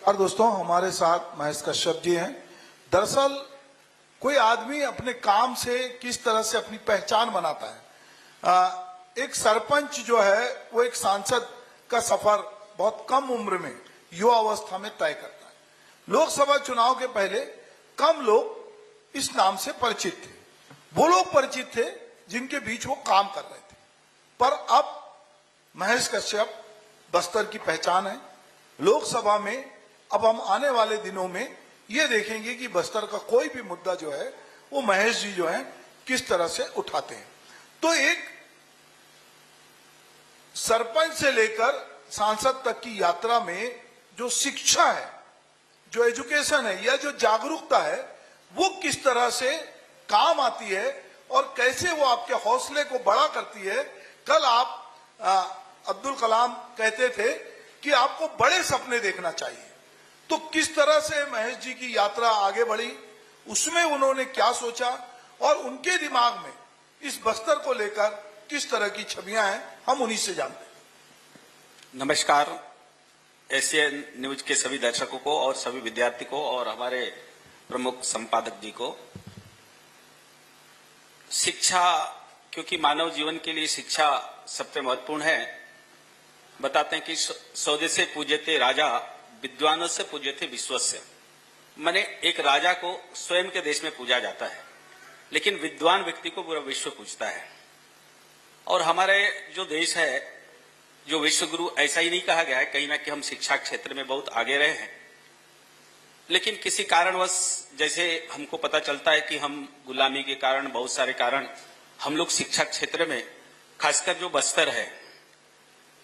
और दोस्तों हमारे साथ महेश कश्यप जी हैं। दरअसल कोई आदमी अपने काम से किस तरह से अपनी पहचान बनाता है। एक सरपंच जो है वो एक सांसद का सफर बहुत कम उम्र में युवा अवस्था में तय करता है। लोकसभा चुनाव के पहले कम लोग इस नाम से परिचित थे। वो लोग परिचित थे जिनके बीच वो काम कर रहे थे, पर अब महेश कश्यप बस्तर की पहचान है। लोकसभा में अब हम आने वाले दिनों में ये देखेंगे कि बस्तर का कोई भी मुद्दा जो है वो महेश जी जो है किस तरह से उठाते हैं। तो एक सरपंच से लेकर सांसद तक की यात्रा में जो शिक्षा है, जो एजुकेशन है या जो जागरूकता है, वो किस तरह से काम आती है और कैसे वो आपके हौसले को बड़ा करती है। कल आप अब्दुल कलाम कहते थे कि आपको बड़े सपने देखना चाहिए, तो किस तरह से महेश जी की यात्रा आगे बढ़ी, उसमें उन्होंने क्या सोचा और उनके दिमाग में इस बस्तर को लेकर किस तरह की छवियां हैं, हम उन्हीं से जानते हैं। नमस्कार एशियन न्यूज के सभी दर्शकों को और सभी विद्यार्थी को और हमारे प्रमुख संपादक जी को। शिक्षा, क्योंकि मानव जीवन के लिए शिक्षा सबसे महत्वपूर्ण है। बताते हैं कि स्वदेशे पूज्यते राजा विद्वानों से पूज्यते विश्वस्य। माने एक राजा को स्वयं के देश में पूजा जाता है, लेकिन विद्वान व्यक्ति को पूरा विश्व पूजता है। और हमारे जो देश है, जो विश्व गुरु, ऐसा ही नहीं कहा गया है कहीं ना कि हम शिक्षा क्षेत्र में बहुत आगे रहे हैं, लेकिन किसी कारणवश, जैसे हमको पता चलता है कि हम गुलामी के कारण, बहुत सारे कारण, हम लोग शिक्षा क्षेत्र में, खासकर जो बस्तर है,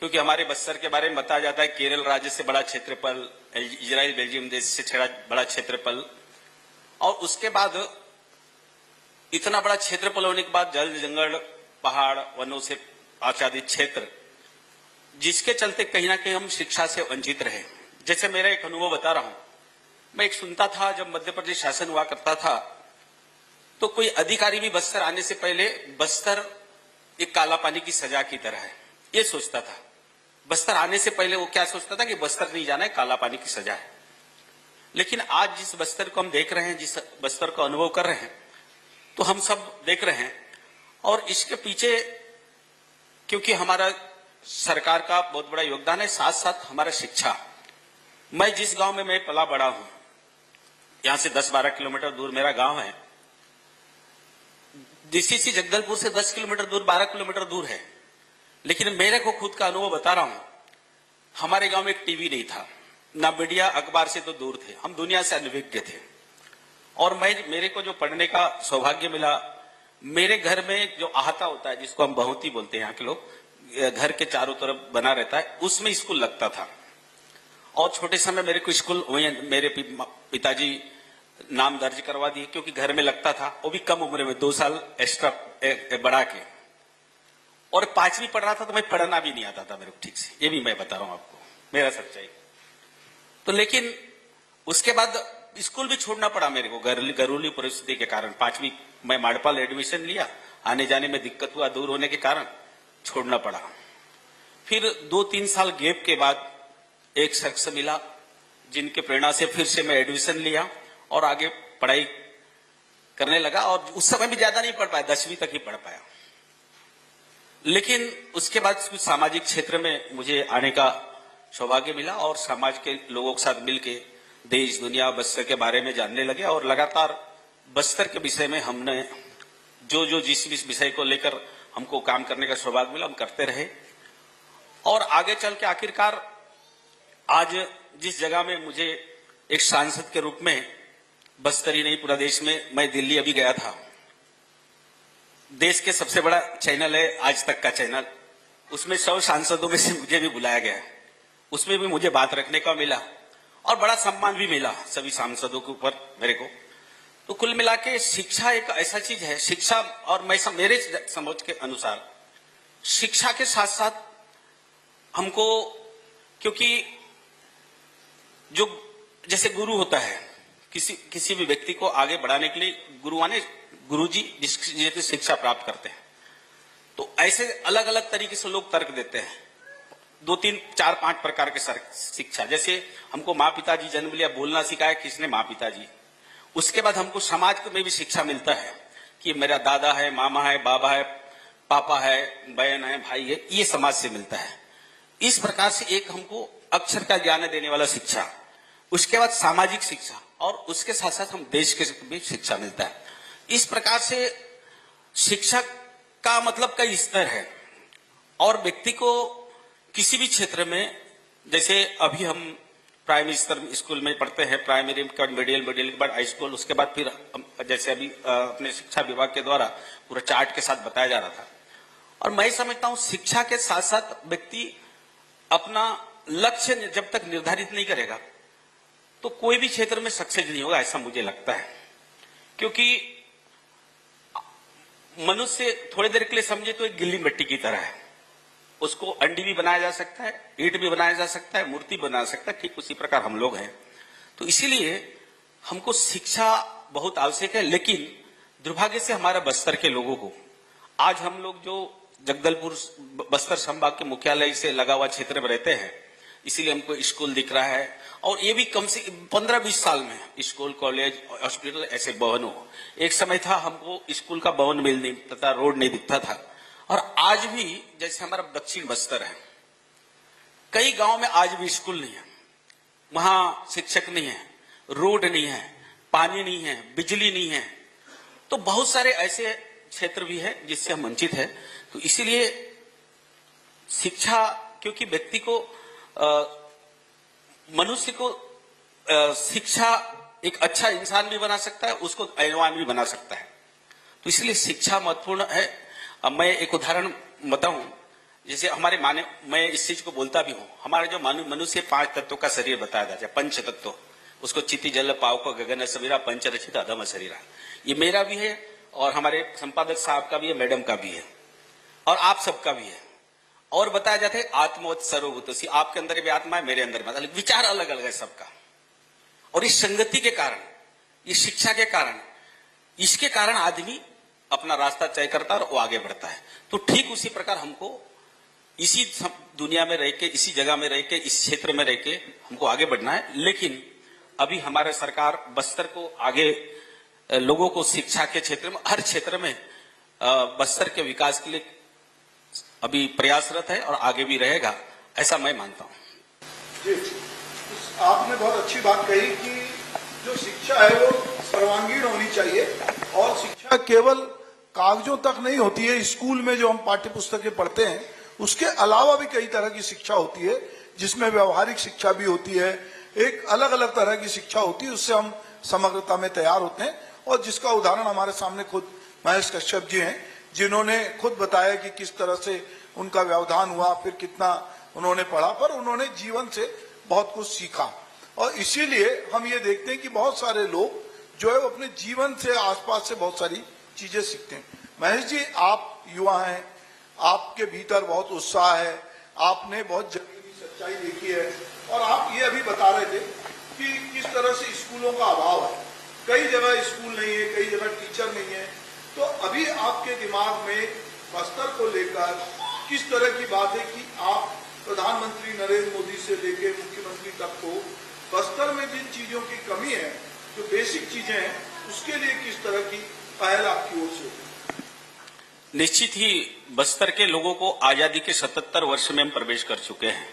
क्योंकि हमारे बस्तर के बारे में बताया जाता है केरल राज्य से बड़ा क्षेत्रफल, इजराइल बेल्जियम देश से बड़ा क्षेत्रफल, और उसके बाद इतना बड़ा क्षेत्रफल होने के बाद जल जंगल पहाड़ वनों से आच्छादित क्षेत्र, जिसके चलते कहीं ना कहीं हम शिक्षा से वंचित रहे। जैसे मेरा एक अनुभव बता रहा हूं, मैं एक सुनता था जब मध्य प्रदेश शासन हुआ करता था, तो कोई अधिकारी भी बस्तर आने से पहले बस्तर एक काला पानी की सजा की तरह है ये सोचता था। बस्तर आने से पहले वो क्या सोचता था कि बस्तर नहीं जाना है, काला पानी की सजा है। लेकिन आज जिस बस्तर को हम देख रहे हैं, जिस बस्तर को अनुभव कर रहे हैं, तो हम सब देख रहे हैं। और इसके पीछे क्योंकि हमारा सरकार का बहुत बड़ा योगदान है, साथ साथ हमारा शिक्षा। मैं जिस गांव में मैं पला बड़ा हूं, यहां से 10-12 किलोमीटर दूर मेरा गांव है। डीसीसी जगदलपुर से 10 किलोमीटर दूर, 12 किलोमीटर दूर है। लेकिन मेरे को खुद का अनुभव बता रहा हूं, हमारे गांव में एक टीवी नहीं था, ना मीडिया, अखबार से तो दूर थे, हम दुनिया से अनभिज्ञ थे। और मेरे को जो पढ़ने का सौभाग्य मिला, मेरे घर में जो आहता होता है, जिसको हम बहुती बोलते हैं यहाँ के लोग, घर के चारों तरफ बना रहता है, उसमें स्कूल लगता था। और छोटे समय मेरे को स्कूल मेरे पिताजी नाम दर्ज करवा दिए, क्योंकि घर में लगता था, वो भी कम उम्र में 2 साल एक्स्ट्रा बढ़ा के। और 5वीं पढ़ रहा था तो मैं पढ़ना भी नहीं आता था मेरे को ठीक से, ये भी मैं बता रहा हूं आपको, मेरा सच्चाई। तो लेकिन उसके बाद स्कूल भी छोड़ना पड़ा मेरे को, घरेलू परिस्थिति के कारण। 5वीं मैं माड़पाल एडमिशन लिया, आने जाने में दिक्कत हुआ, दूर होने के कारण छोड़ना पड़ा। फिर 2-3 साल गैप के बाद एक शख्स मिला, जिनके प्रेरणा से फिर से मैं एडमिशन लिया और आगे पढ़ाई करने लगा। और उस समय भी ज्यादा नहीं पढ़ पाया, 10वीं तक ही पढ़ पाया। लेकिन उसके बाद कुछ सामाजिक क्षेत्र में मुझे आने का सौभाग्य मिला और समाज के लोगों के साथ मिलके देश दुनिया बस्तर के बारे में जानने लगे। और लगातार बस्तर के विषय में हमने जो जिस विषय को लेकर हमको काम करने का सौभाग्य मिला, हम करते रहे। और आगे चल के आखिरकार आज जिस जगह में मुझे एक सांसद के रूप में, बस्तर ही नहीं पूरा देश में, मैं दिल्ली अभी गया था, देश के सबसे बड़ा चैनल है आज तक का चैनल, उसमें 100 सांसदों में से मुझे भी बुलाया गया है, उसमें भी मुझे बात रखने का मिला और बड़ा सम्मान भी मिला सभी सांसदों के ऊपर मेरे को। तो कुल मिला के शिक्षा एक ऐसा चीज है, शिक्षा, और मैं मेरे समझ के अनुसार शिक्षा के साथ साथ हमको, क्योंकि जो जैसे गुरु होता है, किसी भी व्यक्ति को आगे बढ़ाने के लिए गुरुजी जिससे शिक्षा प्राप्त करते हैं, तो ऐसे अलग अलग तरीके से लोग तर्क देते हैं। दो तीन चार पांच प्रकार के शिक्षा, जैसे हमको माँ पिताजी जन्म लिया, बोलना सिखाया किसने? माँ पिताजी। उसके बाद हमको समाज में भी शिक्षा मिलता है कि मेरा दादा है, मामा है, बाबा है, पापा है, बहन है, भाई है, ये समाज से मिलता है। इस प्रकार से एक हमको अक्षर का ज्ञान देने वाला शिक्षा, उसके बाद सामाजिक शिक्षा, और उसके साथ साथ हम देश के भी शिक्षा मिलता है। इस प्रकार से शिक्षा का मतलब कई स्तर है, और व्यक्ति को किसी भी क्षेत्र में, जैसे अभी हम प्राइमरी स्तर स्कूल में पढ़ते हैं, प्राइमरी के बाद मिडिल, मिडिल के बाद हाई स्कूल, उसके बाद फिर जैसे अभी अपने शिक्षा विभाग के द्वारा पूरा चार्ट के साथ बताया जा रहा था। और मैं समझता हूं शिक्षा के साथ साथ व्यक्ति अपना लक्ष्य जब तक निर्धारित नहीं करेगा तो कोई भी क्षेत्र में सक्सेस नहीं होगा, ऐसा मुझे लगता है। क्योंकि मनुष्य थोड़ी देर के लिए समझे तो एक गिल्ली मिट्टी की तरह है, उसको अंडी भी बनाया जा सकता है, ईंट भी बनाया जा सकता है, मूर्ति बना सकता है, ठीक उसी प्रकार हम लोग हैं। तो इसीलिए हमको शिक्षा बहुत आवश्यक है। लेकिन दुर्भाग्य से हमारे बस्तर के लोगों को, आज हम लोग जो जगदलपुर बस्तर संभाग के मुख्यालय से लगा हुआ क्षेत्र में रहते हैं, इसीलिए हमको स्कूल दिख रहा है, और ये भी कम से 15-20 साल में स्कूल, कॉलेज, हॉस्पिटल ऐसे भवन हो। एक समय था हमको स्कूल का भवन मिल नहीं तथा रोड नहीं दिखता था। और आज भी जैसे हमारा दक्षिण बस्तर है, कई गांव में आज भी स्कूल नहीं है, वहां शिक्षक नहीं है, रोड नहीं है, पानी नहीं है, बिजली नहीं है। तो बहुत सारे ऐसे क्षेत्र भी है जिससे हम वंचित है। तो इसीलिए शिक्षा, क्योंकि व्यक्ति को, मनुष्य को शिक्षा एक अच्छा इंसान भी बना सकता है, उसको ऐवान भी बना सकता है। तो इसलिए शिक्षा महत्वपूर्ण है। अब मैं एक उदाहरण बताऊं, जैसे हमारे मैं इस चीज को बोलता भी हूं, हमारे जो मनुष्य 5 तत्वों का शरीर बताया जाता है, पंच तत्व, उसको चिति जल पावक गगन समीरा पंच रचित अधम शरीरा। ये मेरा भी है, और हमारे संपादक साहब का भी है, मैडम का भी है, और आप सबका भी है। और बताया जाता है आत्मवत सर्वभूतसी, आपके अंदर भी आत्मा है, मेरे अंदर भी, विचार अलग अलग है सबका। और इस संगति के कारण, इस शिक्षा के कारण, इसके कारण आदमी अपना रास्ता तय करता है और वो आगे बढ़ता है। तो ठीक उसी प्रकार हमको इसी दुनिया में रह के, इसी जगह में रह के, इस क्षेत्र में रह के हमको आगे बढ़ना है। लेकिन अभी हमारे सरकार बस्तर को आगे, लोगों को शिक्षा के क्षेत्र में, हर क्षेत्र में बस्तर के विकास के लिए अभी प्रयासरत है और आगे भी रहेगा, ऐसा मैं मानता हूं। जी, आपने बहुत अच्छी बात कही कि जो शिक्षा है वो सर्वांगीण होनी चाहिए, और शिक्षा केवल कागजों तक नहीं होती है। स्कूल में जो हम पाठ्य पुस्तकें पढ़ते हैं उसके अलावा भी कई तरह की शिक्षा होती है, जिसमें व्यवहारिक शिक्षा भी होती है, एक अलग अलग तरह की शिक्षा होती है, उससे हम समग्रता में तैयार होते हैं। और जिसका उदाहरण हमारे सामने खुद महेश कश्यप जी हैं, जिन्होंने खुद बताया कि किस तरह से उनका व्यवधान हुआ, फिर कितना उन्होंने पढ़ा, पर उन्होंने जीवन से बहुत कुछ सीखा। और इसीलिए हम ये देखते हैं कि बहुत सारे लोग जो है वो अपने जीवन से, आसपास से बहुत सारी चीजें सीखते हैं। महेश जी, आप युवा हैं, आपके भीतर बहुत उत्साह है, आपने बहुत जरूरी सच्चाई देखी है, और आप ये अभी बता रहे थे कि किस तरह से स्कूलों का अभाव है, कई जगह स्कूल नहीं है, कई जगह टीचर नहीं है। तो अभी आपके दिमाग में बस्तर को लेकर किस तरह की बात है कि आप प्रधानमंत्री नरेंद्र मोदी से लेकर मुख्यमंत्री तक को बस्तर में जिन चीजों की कमी है, जो बेसिक चीजें हैं, उसके लिए किस तरह की पहल आपकी ओर से होगी? निश्चित ही बस्तर के लोगों को आजादी के 77 वर्ष में हम प्रवेश कर चुके हैं।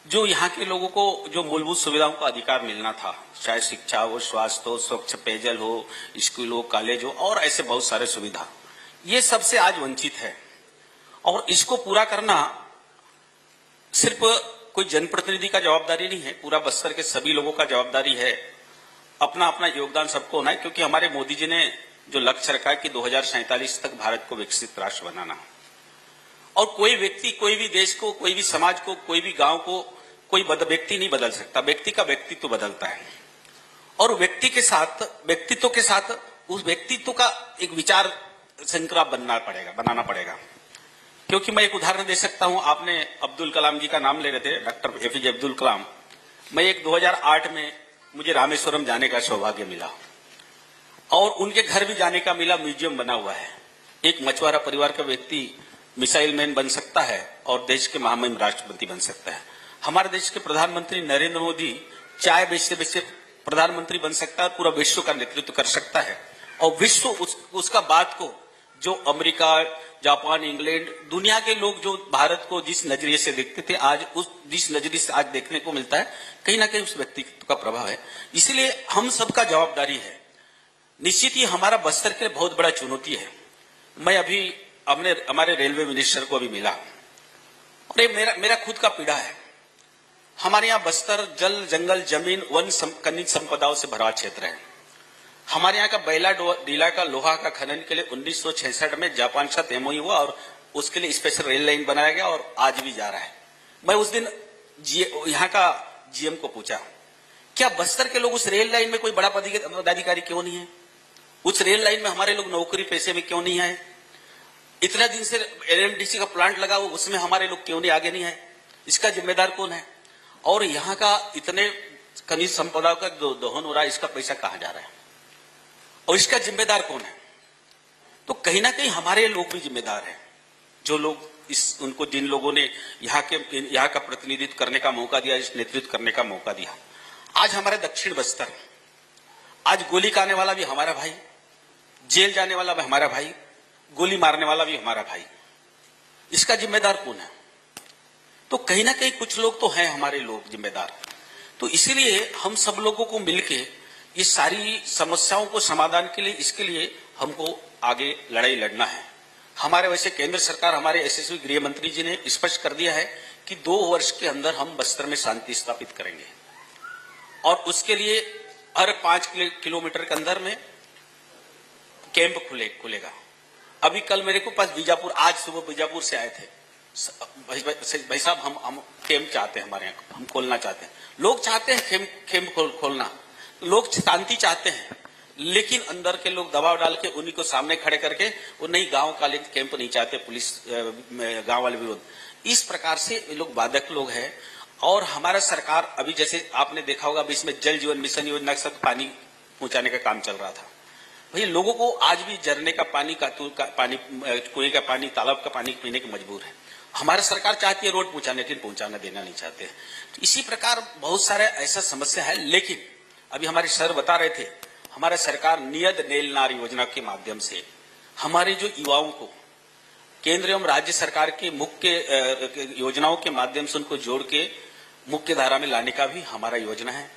जो यहाँ के लोगों को जो मूलभूत सुविधाओं का अधिकार मिलना था, चाहे शिक्षा हो, स्वास्थ्य हो, स्वच्छ पेयजल हो, स्कूल हो, कॉलेज हो, और ऐसे बहुत सारे सुविधा, ये सबसे आज वंचित है। और इसको पूरा करना सिर्फ कोई जनप्रतिनिधि का जवाबदारी नहीं है, पूरा बस्तर के सभी लोगों का जवाबदारी है। अपना अपना योगदान सबको होना है, क्योंकि हमारे मोदी जी ने जो लक्ष्य रखा है कि 2047 तक भारत को विकसित राष्ट्र बनाना, और कोई व्यक्ति, कोई भी देश को, कोई भी समाज को, कोई भी गांव को कोई व्यक्ति नहीं बदल सकता, व्यक्ति का व्यक्तित्व बदलता है। और व्यक्तित्व के साथ उस व्यक्तित्व का एक विचार श्रृंखला बनाना पड़ेगा। क्योंकि मैं एक उदाहरण दे सकता हूं, आपने अब्दुल कलाम जी का नाम ले रहे थे, डॉक्टर एपीजे अब्दुल कलाम। मैं एक 2008 में मुझे रामेश्वरम जाने का सौभाग्य मिला, और उनके घर भी जाने का मिला, म्यूजियम बना हुआ है। एक मछुआरा परिवार का व्यक्ति मिसाइल मैन बन सकता है और देश के महामहिम राष्ट्रपति बन सकता है। हमारे देश के प्रधानमंत्री नरेंद्र मोदी चाय बेचते बेचते प्रधानमंत्री बन सकता है, पूरा विश्व का नेतृत्व कर सकता है। और विश्व उसका बात को जो अमेरिका, जापान, इंग्लैंड, दुनिया के लोग जो भारत को जिस नजरिए से देखते थे, आज जिस नजरिए से आज देखने को मिलता है, कहीं ना कहीं उस व्यक्तित्व का प्रभाव है। इसलिए हम सबका जवाबदारी है। निश्चित ही हमारा बस्तर के लिए बहुत बड़ा चुनौती है। मैं अभी हमारे रेलवे मिनिस्टर को अभी मिला और ये मेरा खुद का पीड़ा है। हमारे यहाँ बस्तर जल, जंगल, जमीन, वन, खनिज संपदाओं से भरा क्षेत्र है। हमारे यहाँ का बैला डीला का लोहा का खनन के लिए 1966 में जापान के साथ एमओयू हुआ और उसके लिए स्पेशल रेल लाइन बनाया गया और आज भी जा रहा है। मैं उस दिन यहाँ का जीएम को पूछा, क्या बस्तर के लोग उस रेल लाइन में कोई बड़ा पदाधिकारी क्यों नहीं है? उस रेल लाइन में हमारे लोग नौकरी पेशे में क्यों नहीं आए? इतना दिन से एलएमडीसी का प्लांट लगा हुआ, उसमें हमारे लोग क्यों नहीं आगे नहीं आए? इसका जिम्मेदार कौन है? और यहाँ का इतने खनिज संपदा का दोहन हो रहा है, इसका पैसा कहाँ जा रहा है और इसका जिम्मेदार कौन है? तो कहीं ना कहीं हमारे लोग भी जिम्मेदार हैं, जो लोग उनको जिन लोगों ने यहाँ का प्रतिनिधित्व करने का मौका दिया, इस नेतृत्व करने का मौका दिया। आज हमारे दक्षिण बस्तर, आज गोली खाने वाला भी हमारा भाई, जेल जाने वाला भी हमारा भाई, गोली मारने वाला भी हमारा भाई। इसका जिम्मेदार कौन है? तो कहीं ना कहीं कुछ लोग तो हैं हमारे लोग जिम्मेदार। तो इसीलिए हम सब लोगों को मिलके ये सारी समस्याओं को समाधान के लिए, इसके लिए हमको आगे लड़ाई लड़ना है। हमारे वैसे केंद्र सरकार, हमारे यशस्वी गृह मंत्री जी ने स्पष्ट कर दिया है कि 2 वर्ष के अंदर हम बस्तर में शांति स्थापित करेंगे और उसके लिए हर 5 किलोमीटर के अंदर में कैंप खुलेगा। अभी कल मेरे को पास बीजापुर, आज सुबह बीजापुर से आए थे भाई साहब, हम कैंप चाहते हैं, हमारे यहाँ हम खोलना चाहते हैं। लोग चाहते हैं कैंप खोलना, लोग शांति चाहते हैं, लेकिन अंदर के लोग दबाव डाल के उन्हीं को सामने खड़े करके वो नहीं, गांव का कैंप नहीं चाहते, पुलिस गांव वाले विरोध। इस प्रकार से लोग बाधक लोग हैं। और हमारा सरकार अभी जैसे आपने देखा होगा, अभी इसमें जल जीवन मिशन योजना के साथ पानी पहुंचाने का काम चल रहा था। भैया लोगों को आज भी झरने का पानी, कुएं का पानी, तालाब का पानी पीने के मजबूर है। हमारी सरकार चाहती है रोड पहुंचाने, लेकिन पहुंचाना देना नहीं चाहते। तो इसी प्रकार बहुत सारे ऐसा समस्या है। लेकिन अभी हमारे सर बता रहे थे, हमारा सरकार नियत नेल नार योजना के माध्यम से हमारे जो युवाओं को केंद्र एवं राज्य सरकार के मुख्य योजनाओं के माध्यम से उनको जोड़ के मुख्य धारा में लाने का भी हमारा योजना है।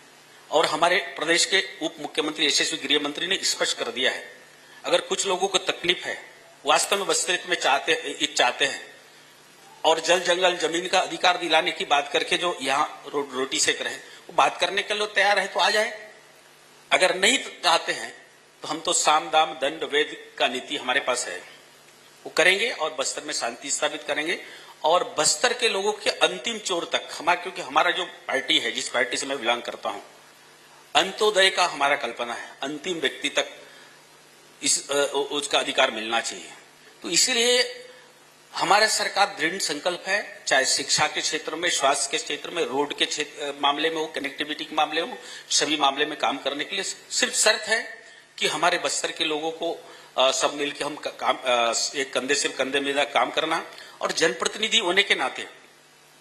और हमारे प्रदेश के उप मुख्यमंत्री, यशस्वी गृह मंत्री ने स्पष्ट कर दिया है, अगर कुछ लोगों को तकलीफ है, वास्तव में बस्तर में चाहते हैं और जल, जंगल, जमीन का अधिकार दिलाने की बात करके जो यहाँ रोटी सेक रहे हैं, वो बात करने के लिए तैयार है तो आ जाए। अगर नहीं चाहते हैं तो हम तो साम दाम दंड वेद का नीति हमारे पास है, वो करेंगे और बस्तर में शांति स्थापित करेंगे। और बस्तर के लोगों के अंतिम चोर तक क्योंकि हमारा जो पार्टी है, जिस पार्टी से मैं बिलोंग करता हूं, अंत्योदय का हमारा कल्पना है, अंतिम व्यक्ति तक उसका अधिकार मिलना चाहिए। तो इसीलिए हमारा सरकार दृढ़ संकल्प है, चाहे शिक्षा के क्षेत्र में, स्वास्थ्य के क्षेत्र में, रोड के मामले में हो, कनेक्टिविटी के मामले हो, सभी मामले में काम करने के लिए सिर्फ शर्त है कि हमारे बस्तर के लोगों को सब मिलकर हम एक कंधे से कंधे मिला काम करना। और जनप्रतिनिधि होने के नाते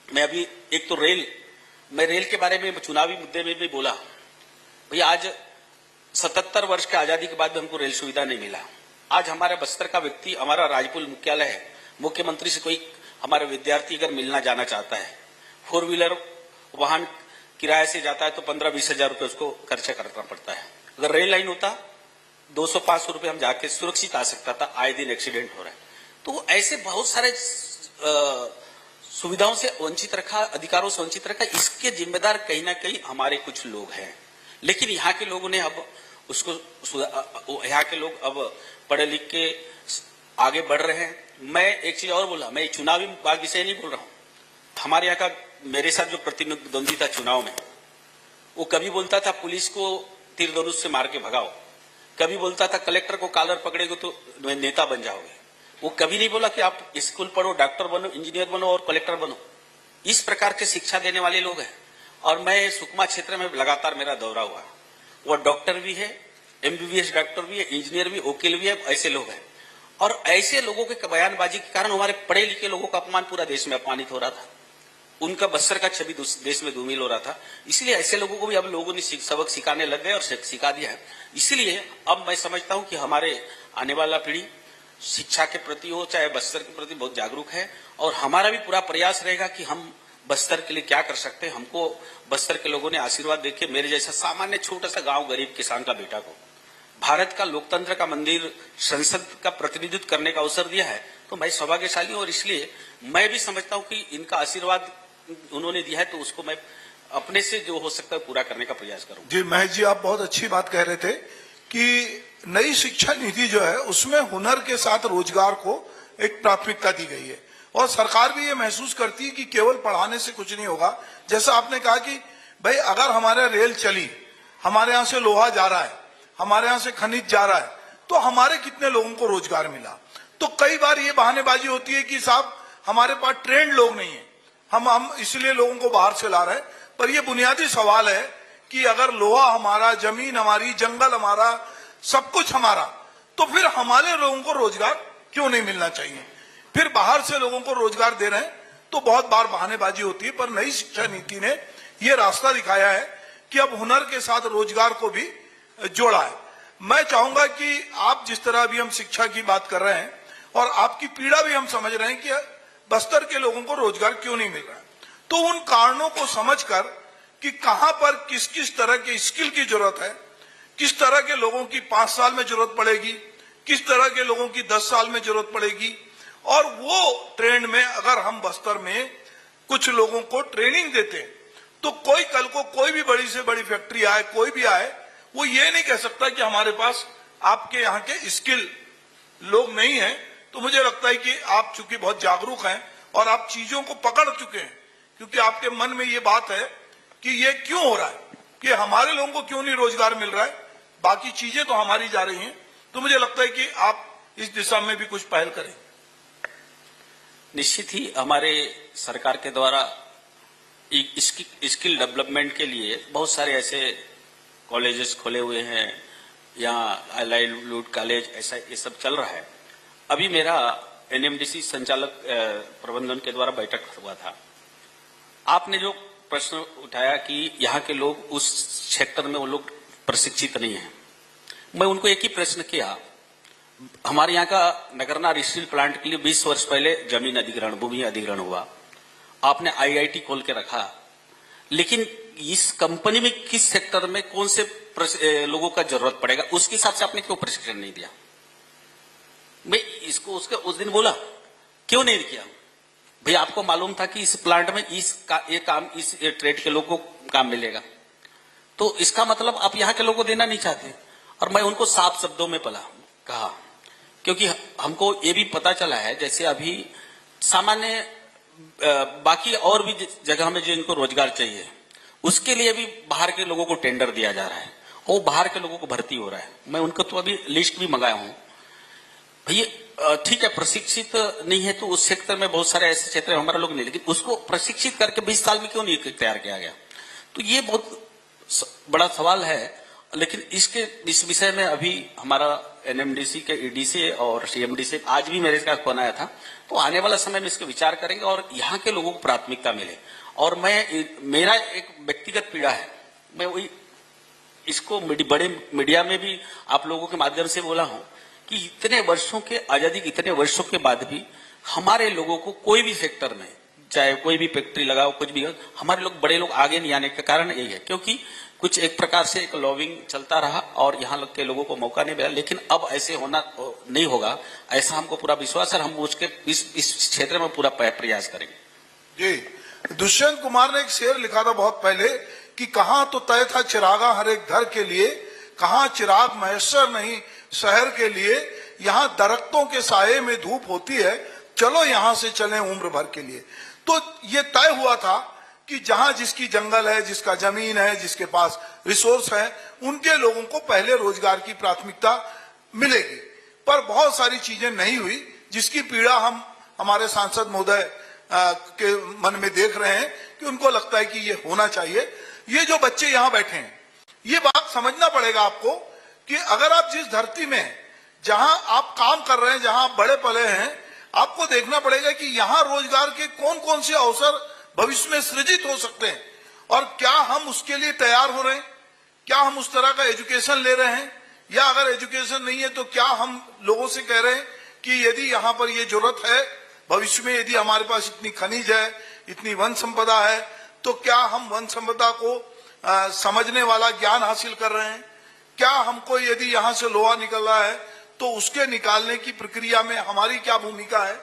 मैं अभी एक तो रेल के बारे में चुनावी मुद्दे में भी बोला। भैया आज 77 वर्ष के आजादी के बाद भी हमको रेल सुविधा नहीं मिला। आज हमारे बस्तर का व्यक्ति, हमारा राजपुर मुख्यालय है, मुख्यमंत्री से कोई हमारे विद्यार्थी अगर मिलना जाना चाहता है, 4 व्हीलर वाहन किराए से जाता है तो 15-20 हजार रुपए उसको खर्चा करना पड़ता है। अगर रेल लाइन होता 200-500 रुपए हम जाके सुरक्षित आ सकता था। आए दिन एक्सीडेंट हो रहा है। तो ऐसे बहुत सारे सुविधाओं से वंचित रखा, अधिकारों से वंचित रखा। इसके जिम्मेदार कहीं ना कहीं हमारे कुछ लोग हैं। लेकिन यहाँ के लोगों ने अब उसको, यहाँ के लोग अब पढ़े लिख के आगे बढ़ रहे हैं। मैं एक चीज और बोला, मैं चुनावी विषय नहीं बोल रहा हूँ। हमारे यहाँ का मेरे साथ जो प्रतिद्वंदी था चुनाव में, वो कभी बोलता था पुलिस को तीर धनुष से मार के भगाओ, कभी बोलता था कलेक्टर को कॉलर पकड़ेगा तो नेता बन जाओगे। वो कभी नहीं बोला कि आप स्कूल पढ़ो, डॉक्टर बनो, इंजीनियर बनो और कलेक्टर बनो। इस प्रकार के शिक्षा देने वाले लोग हैं। और मैं सुकमा क्षेत्र में लगातार मेरा दौरा हुआ, वो डॉक्टर भी है, एमबीबीएस डॉक्टर भी है, इंजीनियर भी, वकील भी है, ऐसे लोग हैं। और ऐसे लोगों के बयानबाजी के कारण हमारे पढ़े लिखे लोगों का अपमान पूरा देश में अपमानित हो रहा था। उनका बस्तर का छवि देश में धूमिल हो रहा था। इसलिए ऐसे लोगों को भी अब लोगों ने सबक सिखाने लग गए और सिखा दिया है। इसलिए अब मैं समझता हूं कि हमारे आने वाला पीढ़ी शिक्षा के प्रति हो चाहे बस्तर के प्रति बहुत जागरूक है, और हमारा भी पूरा प्रयास रहेगा कि हम बस्तर के लिए क्या कर सकते हैं। हमको बस्तर के लोगों ने आशीर्वाद देके मेरे जैसा सामान्य छोटा सा गांव गरीब किसान का बेटा को भारत का लोकतंत्र का मंदिर संसद का प्रतिनिधित्व करने का अवसर दिया है, तो मैं सौभाग्यशाली हूं। और इसलिए मैं भी समझता हूं कि इनका आशीर्वाद उन्होंने दिया है, तो उसको मैं अपने से जो हो सकता है पूरा करने का प्रयास करूं। जी महेश जी, आप बहुत अच्छी बात कह रहे थे कि नई शिक्षा नीति जो है उसमें हुनर के साथ रोजगार को एक प्राथमिकता दी गई है, और सरकार भी ये महसूस करती है कि केवल पढ़ाने से कुछ नहीं होगा। जैसा आपने कहा कि भाई अगर हमारे रेल चली, हमारे यहाँ से लोहा जा रहा है, हमारे यहाँ से खनिज जा रहा है, तो हमारे कितने लोगों को रोजगार मिला। तो कई बार ये बहानेबाजी होती है कि साहब हमारे पास ट्रेंड लोग नहीं है, हम इसलिए लोगों को बाहर से ला रहे हैं। पर ये बुनियादी सवाल है कि अगर लोहा हमारा, जमीन हमारी, जंगल हमारा, सब कुछ हमारा, तो फिर हमारे लोगों को रोजगार क्यों नहीं मिलना चाहिए। फिर बाहर से लोगों को रोजगार दे रहे हैं, तो बहुत बार बहानेबाजी होती है। पर नई शिक्षा नीति ने यह रास्ता दिखाया है कि अब हुनर के साथ रोजगार को भी जोड़ा है। मैं चाहूंगा कि आप जिस तरह अभी हम शिक्षा की बात कर रहे हैं और आपकी पीड़ा भी हम समझ रहे हैं कि बस्तर के लोगों को रोजगार क्यों नहीं मिल रहा है, तो उन कारणों को समझकर कि कहां पर किस किस तरह के स्किल की जरूरत है, किस तरह के लोगों की 5 साल में जरूरत पड़ेगी, किस तरह के लोगों की 10 साल में जरूरत पड़ेगी, और वो ट्रेंड में अगर हम बस्तर में कुछ लोगों को ट्रेनिंग देते तो कोई कल को कोई भी बड़ी से बड़ी फैक्ट्री आए, कोई भी आए, वो ये नहीं कह सकता कि हमारे पास आपके यहाँ के स्किल लोग नहीं है। तो मुझे लगता है कि आप चूंकि बहुत जागरूक हैं और आप चीजों को पकड़ चुके हैं, क्योंकि आपके मन में ये बात है कि ये क्यों हो रहा है, कि हमारे लोगों को क्यों नहीं रोजगार मिल रहा है, बाकी चीजें तो हमारी जा रही हैं। तो मुझे लगता है कि आप इस दिशा में भी कुछ पहल करें। निश्चित ही हमारे सरकार के द्वारा स्किल डेवलपमेंट के लिए बहुत सारे ऐसे कॉलेजेस खोले हुए हैं, यहाँ लाइवलीहुड कॉलेज, ऐसा ये सब चल रहा है। अभी मेरा एनएमडीसी संचालक प्रबंधन के द्वारा बैठक हुआ था। आपने जो प्रश्न उठाया कि यहाँ के लोग उस सेक्टर में वो लोग प्रशिक्षित नहीं हैं, मैं उनको एक ही प्रश्न किया। हमारे यहाँ का नगरनार स्टील प्लांट के लिए 20 वर्ष पहले जमीन अधिग्रहण, भूमि अधिग्रहण हुआ, आपने आईआईटी खोल के रखा, लेकिन इस कंपनी में किस सेक्टर में कौन से लोगों का जरूरत पड़ेगा उसके हिसाब से आपने क्यों प्रशिक्षण नहीं दिया। मैं इसको उसके उस दिन बोला क्यों नहीं किया। भाई आपको मालूम था कि इस प्लांट में इस ट्रेड के लोगों को काम मिलेगा, तो इसका मतलब आप यहाँ के लोगों को देना नहीं चाहते। और मैं उनको साफ शब्दों में कहा, क्योंकि हमको ये भी पता चला है जैसे अभी सामान्य बाकी और भी जगह में जो इनको रोजगार चाहिए उसके लिए भी बाहर के लोगों को टेंडर दिया जा रहा है और बाहर के लोगों को भर्ती हो रहा है। मैं उनको तो अभी लिस्ट भी मंगाया हूं। भैया ठीक है, प्रशिक्षित नहीं है तो उस सेक्टर में बहुत सारे ऐसे क्षेत्र है हमारा लोग नहीं, लेकिन उसको प्रशिक्षित करके 20 साल में क्यों नहीं तैयार किया गया। तो ये बहुत बड़ा सवाल है। लेकिन इस विषय में अभी हमारा एनएमडीसी के ईडीसी और सीएमडी से आज भी मेरे साथ फोन आया था, तो आने वाला समय में इसको विचार करेंगे और यहाँ के लोगों को प्राथमिकता मिले। और मेरा एक व्यक्तिगत पीड़ा है, मैं वही इसको बड़े मीडिया में भी आप लोगों के माध्यम से बोला हूं कि इतने वर्षों के आजादी के इतने वर्षों के बाद भी हमारे लोगों को कोई भी सेक्टर में, चाहे कोई भी फैक्ट्री लगाओ, कुछ भी, हमारे लोग बड़े लोग आगे नहीं आने का कारण यही है क्योंकि कुछ एक प्रकार से एक लॉबिंग चलता रहा और यहाँ के लोगों को मौका नहीं मिला। लेकिन अब ऐसे होना नहीं होगा, ऐसा हमको पूरा विश्वास है। हम उसके इस क्षेत्र में पूरा प्रयास करेंगे। जी, दुष्यंत कुमार ने एक शेर लिखा था बहुत पहले कि कहाँ तो तय था चिरागा हर एक घर के लिए, कहाँ चिराग मैसर नहीं शहर के लिए, यहाँ दरख्तों के साये में धूप होती है, चलो यहाँ से चलें उम्र भर के लिए। तो ये तय हुआ था कि जहां जिसकी जंगल है, जिसका जमीन है, जिसके पास रिसोर्स है, उनके लोगों को पहले रोजगार की प्राथमिकता मिलेगी। पर बहुत सारी चीजें नहीं हुई, जिसकी पीड़ा हम हमारे सांसद महोदय के मन में देख रहे हैं कि उनको लगता है कि ये होना चाहिए। ये जो बच्चे यहाँ बैठे हैं, ये बात समझना पड़ेगा आपको कि अगर आप जिस धरती में जहां आप काम कर रहे हैं, जहां आप बड़े पले हैं, आपको देखना पड़ेगा कि यहां रोजगार के कौन कौन से अवसर भविष्य में सृजित हो सकते हैं और क्या हम उसके लिए तैयार हो रहे हैं, क्या हम उस तरह का एजुकेशन ले रहे हैं, या अगर एजुकेशन नहीं है तो क्या हम लोगों से कह रहे हैं कि यदि यहाँ पर ये जरूरत है, भविष्य में यदि हमारे पास इतनी खनिज है, इतनी वन संपदा है, तो क्या हम वन संपदा को समझने वाला ज्ञान हासिल कर रहे हैं, क्या हमको यदि यहाँ से लोहा निकल रहा है तो उसके निकालने की प्रक्रिया में हमारी क्या भूमिका है,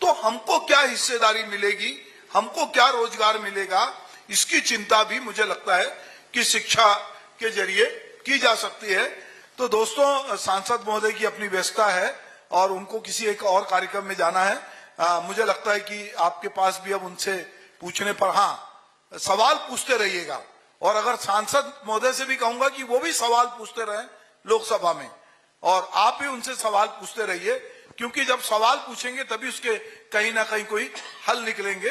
तो हमको क्या हिस्सेदारी मिलेगी, हमको क्या रोजगार मिलेगा, इसकी चिंता भी मुझे लगता है कि शिक्षा के जरिए की जा सकती है। तो दोस्तों, सांसद महोदय की अपनी व्यस्तता है और उनको किसी एक और कार्यक्रम में जाना है। मुझे लगता है कि आपके पास भी अब उनसे पूछने पर हाँ सवाल पूछते रहिएगा, और अगर सांसद महोदय से भी कहूंगा कि वो भी सवाल पूछते रहें लोकसभा में, और आप भी उनसे सवाल पूछते रहिए, क्योंकि जब सवाल पूछेंगे तभी उसके कहीं ना कहीं कोई हल निकलेंगे।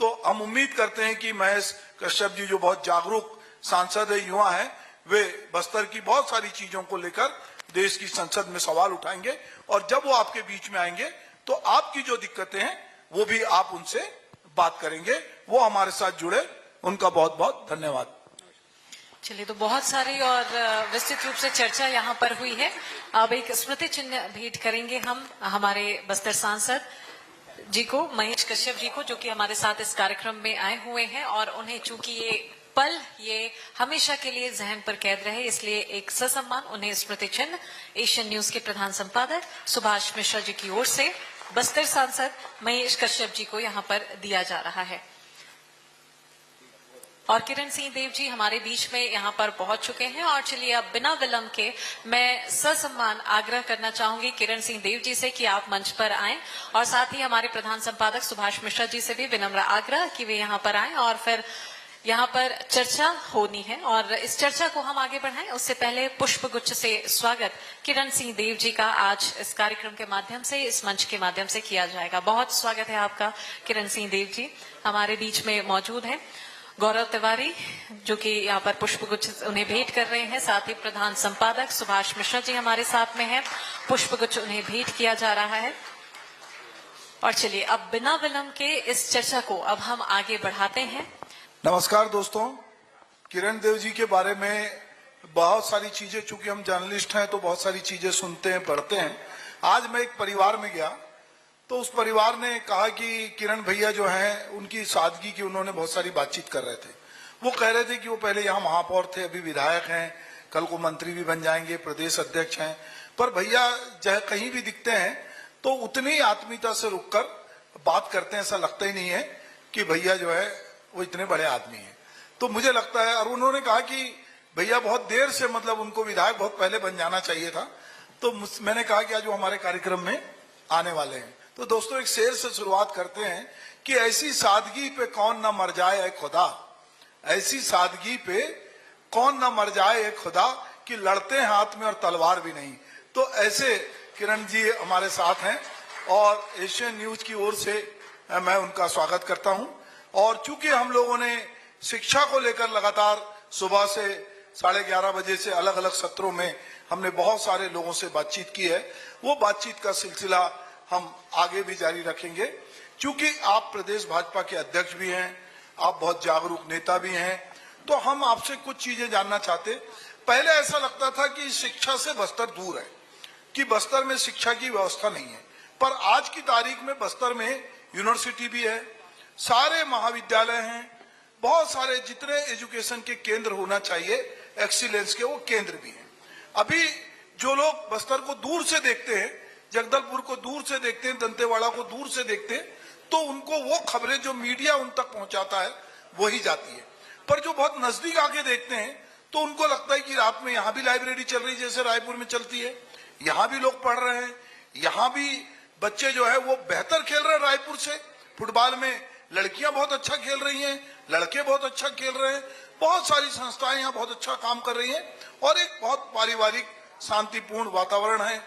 तो हम उम्मीद करते हैं कि महेश कश्यप जी जो बहुत जागरूक सांसद है, युवा है, वे बस्तर की बहुत सारी चीजों को लेकर देश की संसद में सवाल उठाएंगे, और जब वो आपके बीच में आएंगे तो आपकी जो दिक्कतें हैं वो भी आप उनसे बात करेंगे। वो हमारे साथ जुड़े, उनका बहुत बहुत धन्यवाद। चलिए, तो बहुत सारी और विस्तृत रूप से चर्चा यहाँ पर हुई है। अब एक स्मृति चिन्ह भेंट करेंगे हम हमारे बस्तर सांसद जी को, महेश कश्यप जी को, जो कि हमारे साथ इस कार्यक्रम में आए हुए हैं, और उन्हें चूंकि ये पल ये हमेशा के लिए जहन पर कैद रहे, इसलिए एक ससम्मान उन्हें स्मृति चिन्ह एशियन न्यूज के प्रधान संपादक सुभाष मिश्रा जी की ओर से बस्तर सांसद महेश कश्यप जी को यहाँ पर दिया जा रहा है। और किरण सिंह देव जी हमारे बीच में यहाँ पर पहुंच चुके हैं, और चलिए अब बिना विलंब के मैं ससम्मान आग्रह करना चाहूंगी किरण सिंह देव जी से कि आप मंच पर आएं, और साथ ही हमारे प्रधान संपादक सुभाष मिश्रा जी से भी विनम्र आग्रह कि वे यहाँ पर आएं, और फिर यहाँ पर चर्चा होनी है, और इस चर्चा को हम आगे बढ़ाएं उससे पहले पुष्प गुच्छ से स्वागत किरण सिंह देव जी का आज इस कार्यक्रम के माध्यम से, इस मंच के माध्यम से किया जाएगा। बहुत स्वागत है आपका किरण सिंह देव जी। हमारे बीच में मौजूद है गौरव तिवारी, जो कि यहाँ पर पुष्प गुच्छ उन्हें भेंट कर रहे हैं, साथ ही प्रधान संपादक सुभाष मिश्रा जी हमारे साथ में है, पुष्प गुच्छ उन्हें भेंट किया जा रहा है। और चलिए अब बिना विलंब के इस चर्चा को अब हम आगे बढ़ाते हैं। नमस्कार दोस्तों, किरण देव जी के बारे में बहुत सारी चीजें, चूंकि हम जर्नलिस्ट हैं तो बहुत सारी चीजें सुनते हैं, पढ़ते हैं। आज मैं एक परिवार में गया तो उस परिवार ने कहा कि किरण भैया जो हैं उनकी सादगी की उन्होंने बहुत सारी बातचीत कर रहे थे। वो कह रहे थे कि वो पहले यहाँ महापौर थे, अभी विधायक हैं, कल को मंत्री भी बन जाएंगे, प्रदेश अध्यक्ष हैं, पर भैया चाहे कहीं भी दिखते हैं तो उतनी आत्मीयता से रुककर बात करते हैं, ऐसा लगता ही नहीं है कि भैया जो है वो इतने बड़े आदमी हैं। तो मुझे लगता है, और उन्होंने कहा कि भैया बहुत देर से, मतलब उनको विधायक बहुत पहले बन जाना चाहिए था। तो मैंने कहा कि आज वो हमारे कार्यक्रम में आने वाले हैं। तो दोस्तों, एक शेर से शुरुआत करते हैं कि ऐसी सादगी पे कौन ना मर जाए ऐ खुदा, ऐसी सादगी पे कौन ना मर जाए ऐ खुदा, कि लड़ते हैं हाथ में और तलवार भी नहीं। तो ऐसे किरण जी हमारे साथ हैं, और एशियन न्यूज की ओर से मैं उनका स्वागत करता हूं। और चूंकि हम लोगों ने शिक्षा को लेकर लगातार सुबह से 11:30 बजे से अलग अलग सत्रों में हमने बहुत सारे लोगों से बातचीत की है, वो बातचीत का सिलसिला हम आगे भी जारी रखेंगे। क्योंकि आप प्रदेश भाजपा के अध्यक्ष भी हैं, आप बहुत जागरूक नेता भी हैं, तो हम आपसे कुछ चीजें जानना चाहते। पहले ऐसा लगता था कि शिक्षा से बस्तर दूर है, कि बस्तर में शिक्षा की व्यवस्था नहीं है, पर आज की तारीख में बस्तर में यूनिवर्सिटी भी है, सारे महाविद्यालय हैं, बहुत सारे जितने एजुकेशन के केंद्र होना चाहिए एक्सीलेंस के, वो केंद्र भी हैं। अभी जो लोग बस्तर को दूर से देखते हैं, जगदलपुर को दूर से देखते हैं, दंतेवाड़ा को दूर से देखते हैं, तो उनको वो खबरें जो मीडिया उन तक पहुंचाता है वही जाती है। पर जो बहुत नजदीक आके देखते हैं तो उनको लगता है कि रात में यहाँ भी लाइब्रेरी चल रही है जैसे रायपुर में चलती है, यहाँ भी लोग पढ़ रहे हैं, यहाँ भी बच्चे जो है वो बेहतर खेल रहे हैं रायपुर से। फुटबॉल में लड़कियां बहुत अच्छा खेल रही हैं, लड़के बहुत अच्छा खेल रहे हैं, बहुत सारी संस्थाएं यहाँ बहुत अच्छा काम कर रही हैं, और एक बहुत पारिवारिक शांतिपूर्ण वातावरण है,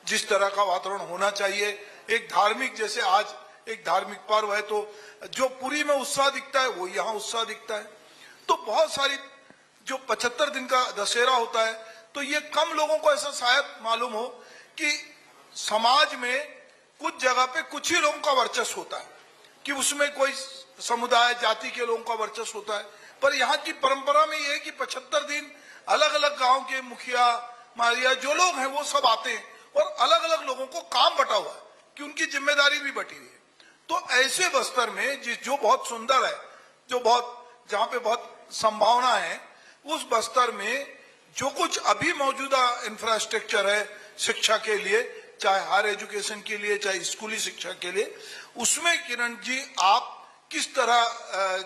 जिस तरह का वातावरण होना चाहिए। एक धार्मिक, जैसे आज एक धार्मिक पर्व है तो जो पुरी में उत्साह दिखता है वो यहाँ उत्साह दिखता है। तो बहुत सारी, जो 75 दिन का दशहरा होता है, तो ये कम लोगों को ऐसा शायद मालूम हो कि समाज में कुछ जगह पे कुछ ही लोगों का वर्चस्व होता है, कि उसमें कोई समुदाय जाति के लोगों का वर्चस्व होता है। पर यहाँ की परंपरा में यह है कि 75 दिन अलग अलग गांव के मुखिया मारिया जो लोग हैं वो सब आते हैं और अलग अलग लोगों को काम बटा हुआ है कि उनकी जिम्मेदारी भी बटी हुई है। तो ऐसे बस्तर में जो बहुत सुंदर है, जहां पे बहुत संभावना है, उस बस्तर में जो कुछ अभी मौजूदा इंफ्रास्ट्रक्चर है शिक्षा के लिए, चाहे हायर एजुकेशन के लिए, चाहे स्कूली शिक्षा के लिए, उसमें किरण जी आप किस तरह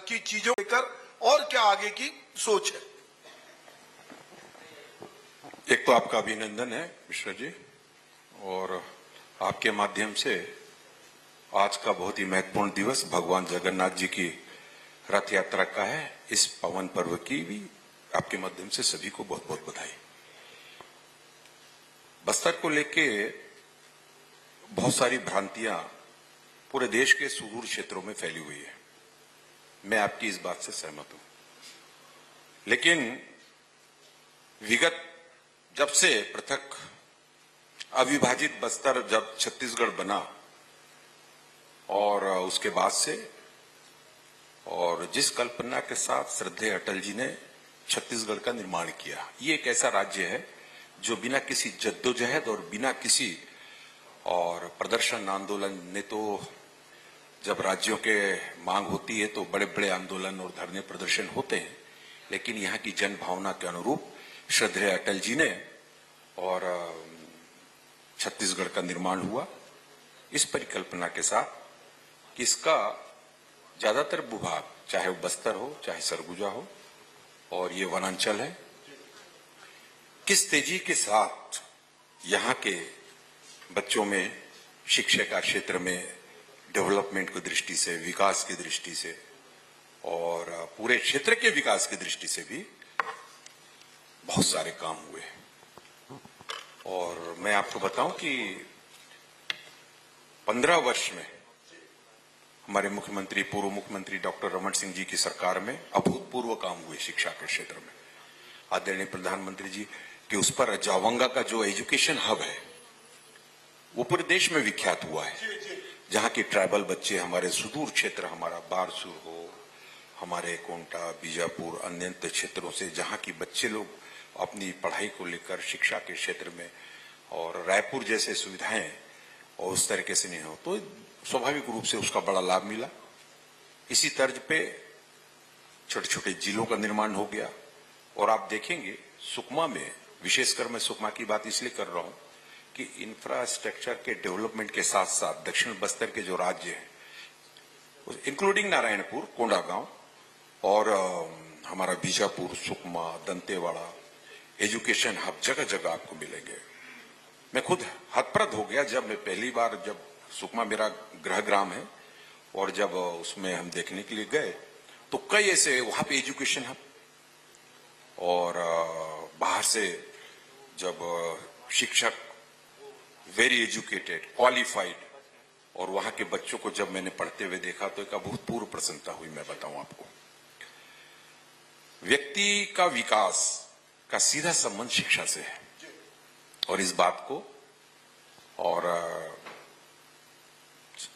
की चीजों को लेकर और क्या आगे की सोच है? एक तो आपका अभिनंदन है मिश्रा जी, और आपके माध्यम से आज का बहुत ही महत्वपूर्ण दिवस भगवान जगन्नाथ जी की रथ यात्रा का है। इस पावन पर्व की भी आपके माध्यम से सभी को बहुत बहुत बधाई। बस्तर को लेके बहुत सारी भ्रांतियां पूरे देश के सुदूर क्षेत्रों में फैली हुई है, मैं आपकी इस बात से सहमत हूं। लेकिन विगत जब से पृथक अविभाजित बस्तर जब छत्तीसगढ़ बना और उसके बाद से, और जिस कल्पना के साथ श्रद्धेय अटल जी ने छत्तीसगढ़ का निर्माण किया, ये एक ऐसा राज्य है जो बिना किसी जद्दोजहद और बिना किसी और प्रदर्शन आंदोलन ने, तो जब राज्यों के मांग होती है तो बड़े बड़े आंदोलन और धरने प्रदर्शन होते हैं, लेकिन यहाँ की जन भावना के अनुरूप श्रद्धेय अटल जी ने और छत्तीसगढ़ का निर्माण हुआ इस परिकल्पना के साथ कि इसका ज्यादातर भूभाग, चाहे वो बस्तर हो चाहे सरगुजा हो और ये वनांचल है, किस तेजी के साथ यहाँ के बच्चों में शिक्षा का क्षेत्र में डेवलपमेंट की दृष्टि से, विकास की दृष्टि से और पूरे क्षेत्र के विकास की दृष्टि से भी बहुत सारे काम हुए। और मैं आपको बताऊं कि 15 वर्ष में हमारे मुख्यमंत्री, पूर्व मुख्यमंत्री डॉक्टर रमन सिंह जी की सरकार में अभूतपूर्व काम हुए शिक्षा के क्षेत्र में। आदरणीय प्रधानमंत्री जी के उस पर जावंगा का जो एजुकेशन हब है वो पूरे देश में विख्यात हुआ है, जहां के ट्राइबल बच्चे, हमारे सुदूर क्षेत्र, हमारा बारसूर हो, हमारे कोंटा, बीजापुर, अन्य क्षेत्रों से जहां की बच्चे लोग अपनी पढ़ाई को लेकर शिक्षा के क्षेत्र में, और रायपुर जैसे सुविधाएं और उस तरीके से नहीं हो, तो स्वाभाविक रूप से उसका बड़ा लाभ मिला। इसी तर्ज पे छोटे छोटे जिलों का निर्माण हो गया। और आप देखेंगे सुकमा में, विशेषकर मैं सुकमा की बात इसलिए कर रहा हूं कि इंफ्रास्ट्रक्चर के डेवलपमेंट के साथ साथ दक्षिण बस्तर के जो राज्य है, इंक्लूडिंग नारायणपुर, कोंडागांव और हमारा बीजापुर, सुकमा, दंतेवाड़ा, एजुकेशन हब जगह जगह आपको मिलेंगे। मैं खुद हतप्रद हो गया जब मैं पहली बार, जब सुकमा मेरा गृह ग्राम है, और जब उसमें हम देखने के लिए गए तो कई ऐसे वहां पे एजुकेशन हब, और बाहर से जब शिक्षक वेरी एजुकेटेड, क्वालिफाइड, और वहां के बच्चों को जब मैंने पढ़ते हुए देखा तो एक अभूतपूर्व प्रसन्नता हुई। मैं बताऊं आपको, व्यक्ति का विकास का सीधा संबंध शिक्षा से है, और इस बात को, और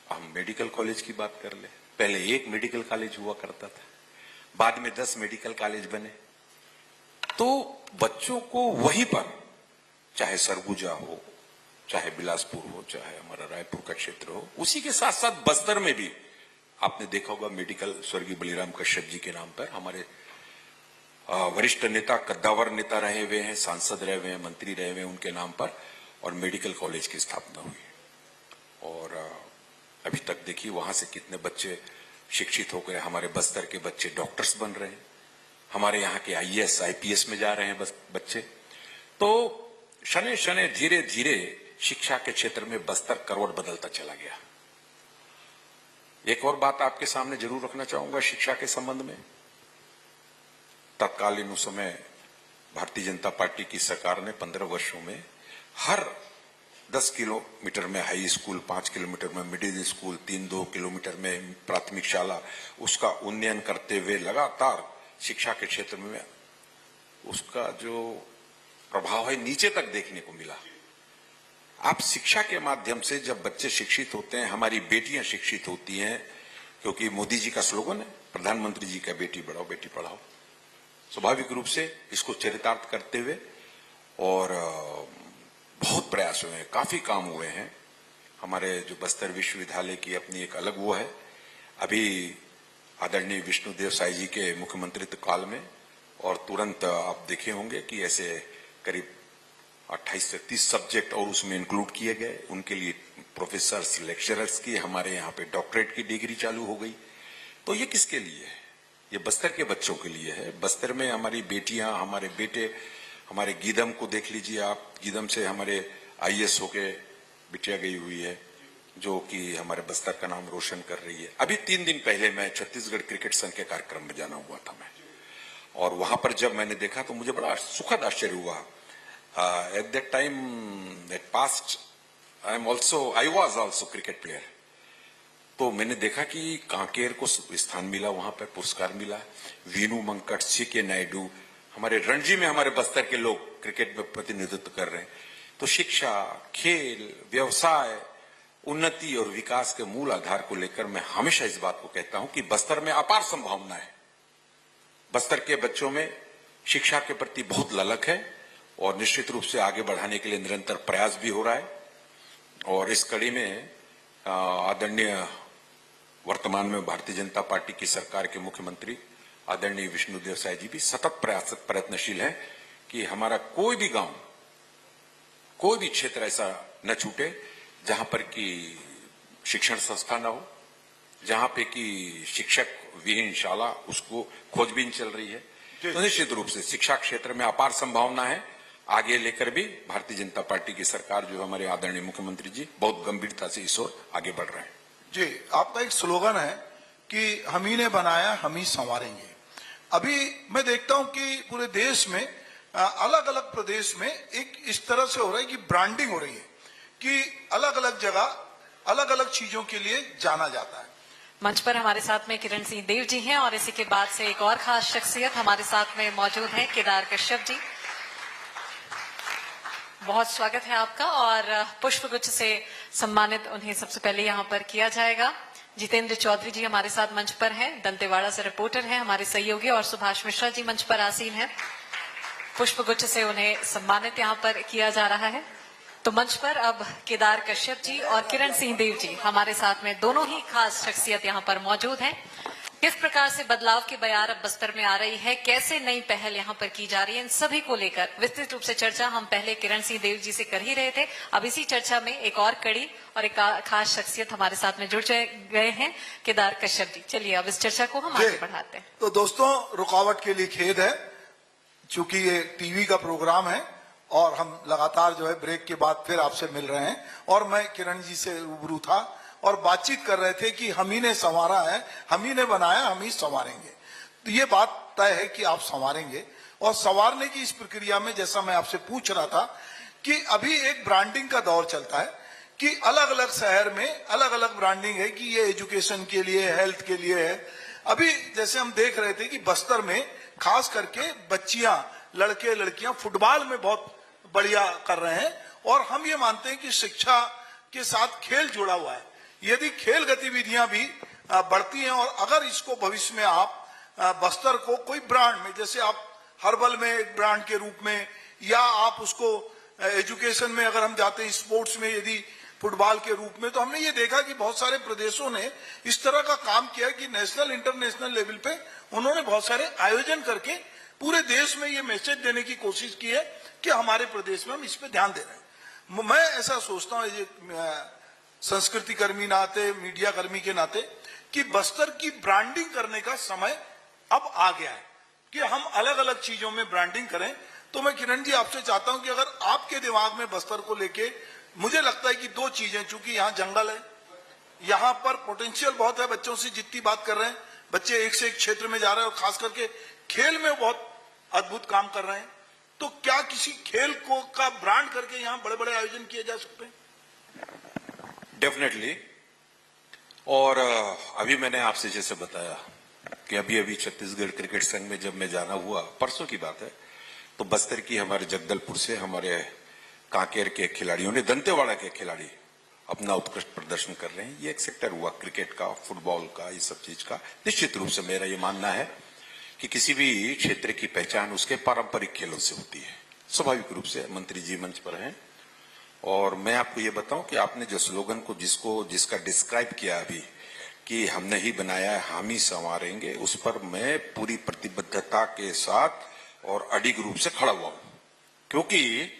हम मेडिकल कॉलेज की बात कर ले, पहले एक मेडिकल कॉलेज हुआ करता था, बाद में 10 मेडिकल कॉलेज बने। तो बच्चों को वहीं पर, चाहे सरगुजा हो, चाहे बिलासपुर हो, चाहे हमारा रायपुर का क्षेत्र हो, उसी के साथ साथ बस्तर में भी आपने देखा होगा मेडिकल, स्वर्गीय बलिराम कश्यप जी के नाम पर, हमारे वरिष्ठ नेता, कद्दावर नेता रहे हुए हैं, सांसद रहे हुए हैं, मंत्री रहे हुए हैं, उनके नाम पर और मेडिकल कॉलेज की स्थापना हुई। और अभी तक देखिए वहां से कितने बच्चे शिक्षित हो गए। हमारे बस्तर के बच्चे डॉक्टर्स बन रहे हैं, हमारे यहाँ के आईएएस, आईपीएस में जा रहे हैं बच्चे। तो शने शने धीरे धीरे शिक्षा के क्षेत्र में बस्तर करवट बदलता चला गया। एक और बात आपके सामने जरूर रखना चाहूंगा शिक्षा के संबंध में। तत्कालीन उस समय भारतीय जनता पार्टी की सरकार ने 15 वर्षों में हर 10 किलोमीटर में हाई स्कूल, 5 किलोमीटर में मिडिल स्कूल, 3-2 किलोमीटर में प्राथमिक शाला, उसका उन्नयन करते हुए लगातार शिक्षा के क्षेत्र में उसका जो प्रभाव है नीचे तक देखने को मिला। आप शिक्षा के माध्यम से जब बच्चे शिक्षित होते हैं, हमारी बेटियां शिक्षित होती हैं, क्योंकि मोदी जी का स्लोगन है, प्रधानमंत्री जी का बेटी बढ़ाओ बेटी पढ़ाओ, स्वाभाविक रूप से इसको चरितार्थ करते हुए और बहुत प्रयास हुए हैं, काफी काम हुए हैं। हमारे जो बस्तर विश्वविद्यालय की अपनी एक अलग वो है। अभी आदरणीय विष्णुदेव साई जी के मुख्यमंत्रित्व काल में और तुरंत आप देखे होंगे कि ऐसे करीब 28 से 30 सब्जेक्ट और उसमें इंक्लूड किए गए। उनके लिए प्रोफेसर्स, लेक्चरर्स की हमारे यहाँ पे डॉक्टरेट की डिग्री चालू हो गई। तो ये किसके लिए है? ये बस्तर के बच्चों के लिए है। बस्तर में हमारी बेटियां, हमारे बेटे, हमारे गीदम को देख लीजिए आप। गीदम से हमारे IAS होके बिटिया गई हुई है, जो कि हमारे बस्तर का नाम रोशन कर रही है। अभी 3 दिन पहले मैं छत्तीसगढ़ क्रिकेट संघ के कार्यक्रम में जाना हुआ था मैं, और वहां पर जब मैंने देखा तो मुझे बड़ा सुखद आश्चर्य हुआ। At that time, at past, I was also cricket player. तो मैंने देखा कि कांकेर को स्थान मिला, वहां पर पुरस्कार मिला। वीनू मंकट, CK नायडू, हमारे रणजी में हमारे बस्तर के लोग क्रिकेट में प्रतिनिधित्व कर रहे हैं। तो शिक्षा, खेल, व्यवसाय, उन्नति और विकास के मूल आधार को लेकर मैं हमेशा इस बात को कहता हूं कि बस्तर में अपार संभावना है। बस्तर के बच्चों में शिक्षा के प्रति बहुत ललक है और निश्चित रूप से आगे बढ़ाने के लिए निरंतर प्रयास भी हो रहा है। और इस कड़ी में आदरणीय वर्तमान में भारतीय जनता पार्टी की सरकार के मुख्यमंत्री आदरणीय विष्णुदेव साई जी भी सतत प्रयत्नशील हैं कि हमारा कोई भी गांव, कोई भी क्षेत्र ऐसा न छूटे जहां पर कि शिक्षण संस्था न हो, जहां पे कि शिक्षक विहीन शाला, उसको खोजबीन चल रही है। तो निश्चित रूप से शिक्षा क्षेत्र में अपार संभावना है। आगे लेकर भी भारतीय जनता पार्टी की सरकार, जो हमारे आदरणीय मुख्यमंत्री जी, बहुत गंभीरता से इस ओर आगे बढ़ रहे हैं। जी, आपका एक स्लोगन है कि हम ही ने बनाया हम ही संवारेंगे। अभी मैं देखता हूं कि पूरे देश में, अलग अलग प्रदेश में एक इस तरह से हो रहा है कि ब्रांडिंग हो रही है कि अलग अलग जगह अलग अलग चीजों के लिए जाना जाता है। मंच पर हमारे साथ में किरण सिंह देव जी हैं और इसी के बाद से एक और खास शख्सियत हमारे साथ में मौजूद है, केदार कश्यप जी। बहुत स्वागत है आपका और पुष्पगुच्छ से सम्मानित उन्हें सबसे पहले यहाँ पर किया जाएगा। जितेंद्र चौधरी जी हमारे साथ मंच पर हैं, दंतेवाड़ा से रिपोर्टर हैं हमारे सहयोगी, और सुभाष मिश्रा जी मंच पर आसीन हैं। पुष्पगुच्छ से उन्हें सम्मानित यहाँ पर किया जा रहा है। तो मंच पर अब केदार कश्यप जी और किरण सिंह देव जी हमारे साथ में, दोनों ही खास शख्सियत यहाँ पर मौजूद हैं। किस प्रकार से बदलाव की बयार अब बस्तर में आ रही है, कैसे नई पहल यहाँ पर की जा रही है, इन सभी को लेकर विस्तृत रूप से चर्चा हम पहले किरण सिंह देव जी से कर ही रहे थे। अब इसी चर्चा में एक और कड़ी और एक खास शख्सियत हमारे साथ में जुड़ गए हैं, केदार कश्यप जी। चलिए अब इस चर्चा को हम आगे बढ़ाते हैं। तो दोस्तों, रुकावट के लिए खेद है, चूंकि ये टीवी का प्रोग्राम है और हम लगातार जो है ब्रेक के बाद फिर आपसे मिल रहे हैं, और मैं किरण जी से रूबरू था और बातचीत कर रहे थे कि हम ही ने संवारा है, हम ही ने बनाया, हम ही संवारेंगे। तो ये बात तय है कि आप संवारेंगे। और संवारने की इस प्रक्रिया में, जैसा मैं आपसे पूछ रहा था, कि अभी एक ब्रांडिंग का दौर चलता है कि अलग अलग शहर में अलग अलग ब्रांडिंग है कि ये एजुकेशन के लिए, हेल्थ के लिए है। अभी जैसे हम देख रहे थे कि बस्तर में खास करके बच्चियां, लड़के लड़कियां फुटबॉल में बहुत बढ़िया कर रहे हैं, और हम ये मानते हैं कि शिक्षा के साथ खेल जुड़ा हुआ है। यदि खेल गतिविधियां भी बढ़ती हैं, और अगर इसको भविष्य में आप बस्तर को कोई ब्रांड में, जैसे आप हर्बल में एक ब्रांड के रूप में, या आप उसको एजुकेशन में अगर हम जाते हैं, स्पोर्ट्स में यदि फुटबॉल के रूप में, तो हमने ये देखा कि बहुत सारे प्रदेशों ने इस तरह का काम किया कि नेशनल इंटरनेशनल लेवल पे उन्होंने बहुत सारे आयोजन करके पूरे देश में ये मैसेज देने की कोशिश की है कि हमारे प्रदेश में हम इस पे ध्यान दे रहे हैं। मैं ऐसा सोचता हूँ, ये संस्कृति कर्मी नाते, मीडिया कर्मी के नाते, कि बस्तर की ब्रांडिंग करने का समय अब आ गया है कि हम अलग अलग चीजों में ब्रांडिंग करें। तो मैं किरण जी आपसे चाहता हूं कि अगर आपके दिमाग में बस्तर को लेके, मुझे लगता है कि 2 चीजें, चूंकि यहाँ जंगल है, यहाँ पर पोटेंशियल बहुत है, बच्चों से जितनी बात कर रहे हैं, बच्चे एक से एक क्षेत्र में जा रहे हैं और खास करके खेल में बहुत अद्भुत काम कर रहे हैं। तो क्या किसी खेल को का ब्रांड करके यहाँ बड़े बड़े आयोजन किए जा सकते हैं? डेफिनेटली। और अभी मैंने आपसे जैसे बताया कि अभी छत्तीसगढ़ क्रिकेट संघ में जब मैं जाना हुआ, परसों की बात है, तो बस्तर की हमारे जगदलपुर से हमारे कांकेर के खिलाड़ियों ने, दंतेवाड़ा के खिलाड़ी अपना उत्कृष्ट प्रदर्शन कर रहे हैं। ये एक सेक्टर हुआ क्रिकेट का, फुटबॉल का, ये सब चीज का। निश्चित रूप से मेरा ये मानना है कि किसी भी क्षेत्र की पहचान उसके पारंपरिक खेलों से होती है। स्वाभाविक रूप से मंत्री जी मंच पर हैं और मैं आपको ये बताऊं कि आपने जो स्लोगन को जिसका डिस्क्राइब किया अभी कि हमने ही बनाया है, हम ही संवारेंगे, उस पर मैं पूरी प्रतिबद्धता के साथ और अडिग रूप से खड़ा हुआ हूं। क्योंकि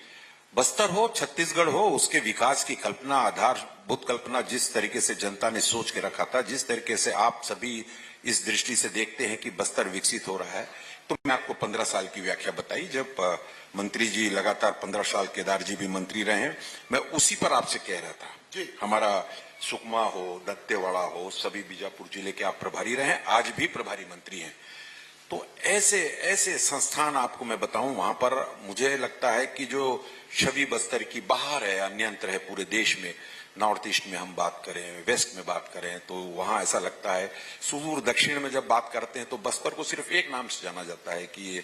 बस्तर हो, छत्तीसगढ़ हो, उसके विकास की कल्पना, आधारभूत कल्पना जिस तरीके से जनता ने सोच के रखा था, जिस तरीके से आप सभी इस दृष्टि से देखते हैं कि बस्तर विकसित हो रहा है, तो मैं आपको 15 साल की व्याख्या बताई। जब मंत्री जी लगातार 15 साल केदार जी भी मंत्री रहे हैं, मैं उसी पर आपसे कह रहा था। हमारा सुकमा हो, दंतेवाड़ा हो, सभी बीजापुर जिले के आप प्रभारी रहे, आज भी प्रभारी मंत्री हैं। तो ऐसे संस्थान आपको मैं बताऊं, वहां पर मुझे लगता है कि जो छवि बस्तर की बाहर है, अन्यंत्र है पूरे देश में। नॉर्थ ईस्ट में हम बात करें, वेस्ट में बात करें, तो वहां ऐसा लगता है, सुदूर दक्षिण में जब बात करते हैं तो बस्तर को सिर्फ एक नाम से जाना जाता है कि ये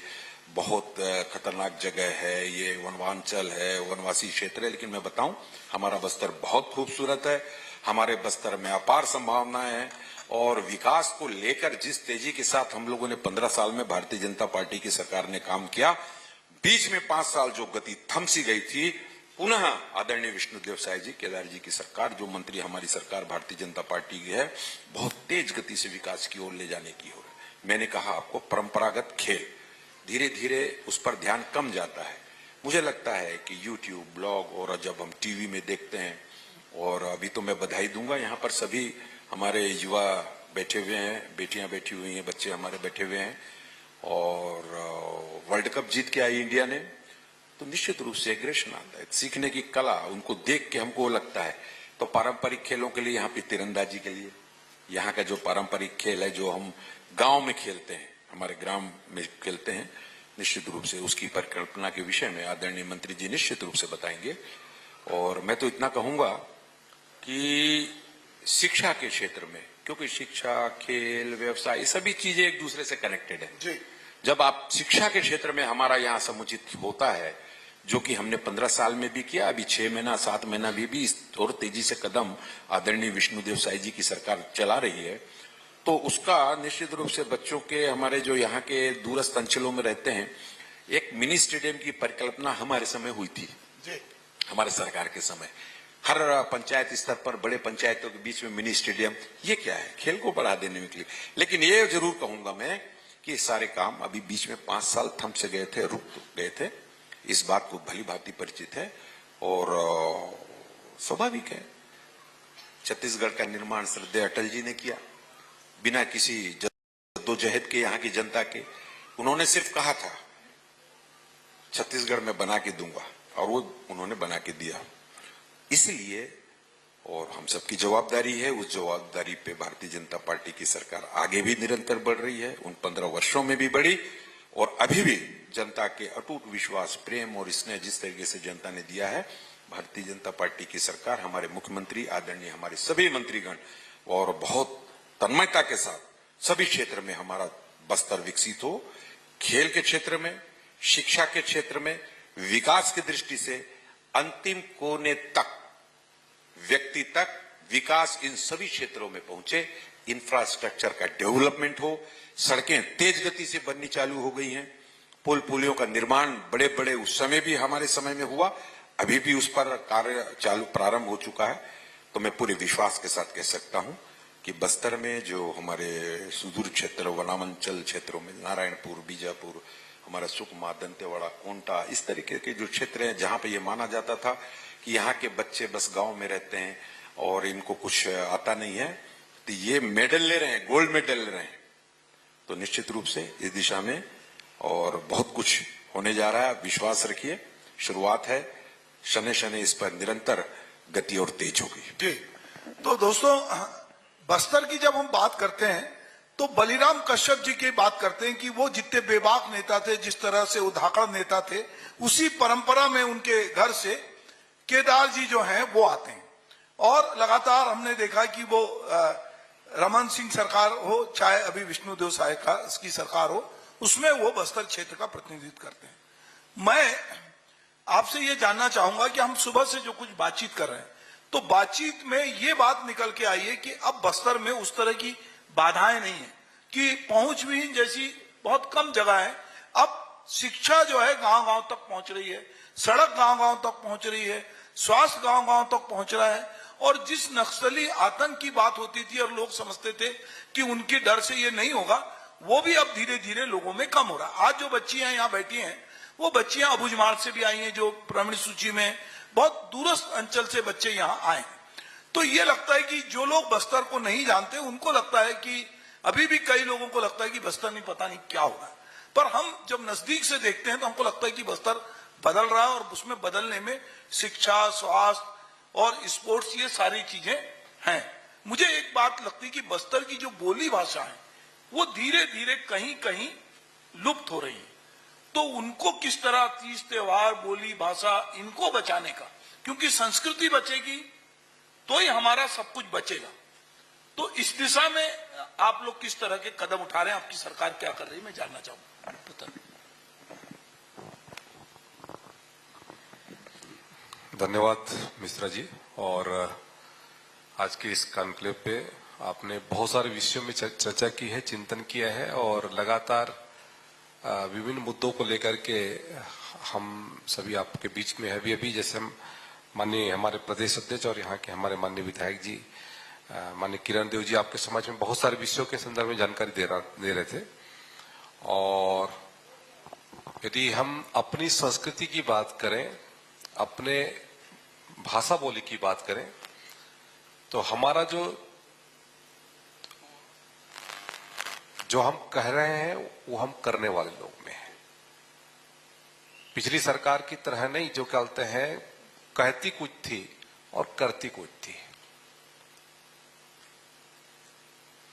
बहुत खतरनाक जगह है, ये वनवांचल है, वनवासी क्षेत्र है। लेकिन मैं बताऊं, हमारा बस्तर बहुत खूबसूरत है, हमारे बस्तर में अपार संभावनाएं हैं और विकास को लेकर जिस तेजी के साथ हम लोगों ने 15 साल में भारतीय जनता पार्टी की सरकार ने काम किया, बीच में 5 साल जो गति थम सी गई थी, पुनः आदरणीय विष्णुदेव साय जी, केदार जी की सरकार, जो मंत्री हमारी सरकार भारतीय जनता पार्टी की है, बहुत तेज गति से विकास की ओर ले जाने की हो। मैंने कहा आपको परंपरागत खेल धीरे धीरे उस पर ध्यान कम जाता है। मुझे लगता है कि यूट्यूब, ब्लॉग और जब हम टीवी में देखते हैं, और अभी तो मैं बधाई दूंगा, यहाँ पर सभी हमारे युवा बैठे हुए हैं, बेटियां बैठी हुई हैं, बच्चे हमारे बैठे हुए हैं, और वर्ल्ड कप जीत के आई इंडिया ने, तो निश्चित रूप से एग्रेशन आता है, सीखने की कला, उनको देख के हमको लगता है। तो पारंपरिक खेलों के लिए, यहाँ पे तीरंदाजी के लिए, यहाँ का जो पारंपरिक खेल है जो हम गांव में खेलते हैं, हमारे ग्राम में खेलते हैं, निश्चित रूप से उसकी परिकल्पना के विषय में आदरणीय मंत्री जी निश्चित रूप से बताएंगे। और मैं तो इतना कहूंगा कि शिक्षा के क्षेत्र में, क्योंकि शिक्षा, खेल, व्यवसाय, सभी चीजें एक दूसरे से कनेक्टेड है जी। जब आप शिक्षा के क्षेत्र में हमारा यहाँ समुचित होता है, जो कि हमने 15 साल में भी किया, अभी 6 महीना 7 महीना भी और तेजी से कदम आदरणीय विष्णुदेव साय जी की सरकार चला रही है, तो उसका निश्चित रूप से बच्चों के, हमारे जो यहाँ के दूरस्थ अंचलों में रहते हैं, एक मिनी स्टेडियम की परिकल्पना हमारे समय हुई थी जी। हमारे सरकार के समय हर पंचायत स्तर पर, बड़े पंचायतों के बीच में मिनी स्टेडियम, ये क्या है, खेल को बढ़ा देने के लिए। लेकिन ये जरूर कहूंगा मैं कि सारे काम अभी बीच में 5 साल थम से गए थे, रुक गए थे, इस बात को भली भांति परिचित है। और स्वाभाविक है, छत्तीसगढ़ का निर्माण श्रद्धेय अटल जी ने किया, बिना किसी जद्दोजहद के, यहाँ की जनता के। उन्होंने सिर्फ कहा था छत्तीसगढ़ में बना के दूंगा, और वो उन्होंने बना के दिया। इसलिए, और हम सबकी जवाबदारी है, उस जवाबदारी पे भारतीय जनता पार्टी की सरकार आगे भी निरंतर बढ़ रही है, उन 15 वर्षों में भी बढ़ी, और अभी भी जनता के अटूट विश्वास, प्रेम और स्नेह जिस तरीके से जनता ने दिया है, भारतीय जनता पार्टी की सरकार, हमारे मुख्यमंत्री, आदरणीय हमारे सभी मंत्रीगण, और बहुत तन्मयता के साथ सभी क्षेत्र में हमारा बस्तर विकसित हो, खेल के क्षेत्र में, शिक्षा के क्षेत्र में, विकास की दृष्टि से अंतिम कोने तक, व्यक्ति तक विकास इन सभी क्षेत्रों में पहुंचे, इंफ्रास्ट्रक्चर का डेवलपमेंट हो, सड़कें तेज गति से बननी चालू हो गई हैं, पुल पुलियों का निर्माण बड़े बड़े उस समय भी, हमारे समय में हुआ, अभी भी उस पर कार्य चालू प्रारंभ हो चुका है। तो मैं पूरे विश्वास के साथ कह सकता हूं कि बस्तर में जो हमारे सुदूर क्षेत्र, वनांचल क्षेत्रों में, नारायणपुर, बीजापुर, हमारा सुकमा, दंतेवाड़ा, कोंटा, इस तरीके के जो क्षेत्र हैं जहां पे ये माना जाता था कि यहाँ के बच्चे बस गांव में रहते हैं और इनको कुछ आता नहीं है, तो ये मेडल ले रहे हैं, गोल्ड मेडल ले रहे हैं। तो निश्चित रूप से इस दिशा में और बहुत कुछ होने जा रहा है, विश्वास रखिए, शुरुआत है, शने शने इस पर निरंतर गति और तेज होगी जी। तो दोस्तों, बस्तर की जब हम बात करते हैं तो बलिराम कश्यप जी की बात करते हैं कि वो जितने बेबाक नेता थे, जिस तरह से उधाकड़ नेता थे, उसी परंपरा में उनके घर से केदार जी जो हैं वो आते हैं। और लगातार हमने देखा कि वो रमन सिंह सरकार हो, चाहे अभी विष्णुदेव साय की सरकार हो, उसमें वो बस्तर क्षेत्र का प्रतिनिधित्व करते हैं। मैं आपसे ये जानना चाहूंगा कि हम सुबह से जो कुछ बातचीत कर रहे हैं, तो बातचीत में ये बात निकल के आई है कि अब बस्तर में उस तरह की बाधाएं नहीं है, कि पहुंच विहीन जैसी बहुत कम जगह है। अब शिक्षा जो है गांव गांव तक पहुंच रही है, सड़क गांव गांव तक पहुंच रही है, स्वास्थ्य गांव गांव तक पहुंच रहा है। और जिस नक्सली आतंक की बात होती थी और लोग समझते थे कि उनके डर से ये नहीं होगा, वो भी अब धीरे धीरे लोगों में कम हो रहा है। आज जो बच्चियां यहाँ बैठी हैं, वो बच्चियां अबुझमाड़ से भी आई हैं, जो प्रवीण सूची में बहुत दूरस्थ अंचल से बच्चे यहाँ आए हैं। तो ये लगता है कि जो लोग बस्तर को नहीं जानते, उनको लगता है कि अभी भी कई लोगों को लगता है कि बस्तर नहीं, पता नहीं क्या होगा। पर हम जब नजदीक से देखते हैं तो हमको लगता है कि बस्तर बदल रहा है, और उसमें बदलने में शिक्षा, स्वास्थ्य और स्पोर्ट्स, ये सारी चीजें हैं। मुझे एक बात लगती है कि बस्तर की जो बोली भाषा है वो धीरे धीरे कहीं कहीं लुप्त हो रही है। तो उनको किस तरह, तीज त्योहार, बोली भाषा, इनको बचाने का, क्योंकि संस्कृति बचेगी तो ही हमारा सब कुछ बचेगा। तो इस दिशा में आप लोग किस तरह के कदम उठा रहे हैं, आपकी सरकार क्या कर रही है, मैं जानना चाहूंगा। धन्यवाद मिश्रा जी। और आज के इस कॉन्क्लेव पे आपने बहुत सारे विषयों में चर्चा की है, चिंतन किया है, और लगातार विभिन्न मुद्दों को लेकर के हम सभी आपके बीच में है। अभी जैसे हम माननीय हमारे प्रदेश अध्यक्ष और यहाँ के हमारे माननीय विधायक जी माननीय किरण देव जी आपके समाज में बहुत सारे विषयों के संदर्भ में जानकारी दे रहे थे। और यदि हम अपनी संस्कृति की बात करें, अपने भाषा बोली की बात करें, तो हमारा जो हम कह रहे हैं वो हम करने वाले लोग में है। पिछली सरकार की तरह नहीं, जो कहते हैं कहती कुछ थी और करती कुछ थी।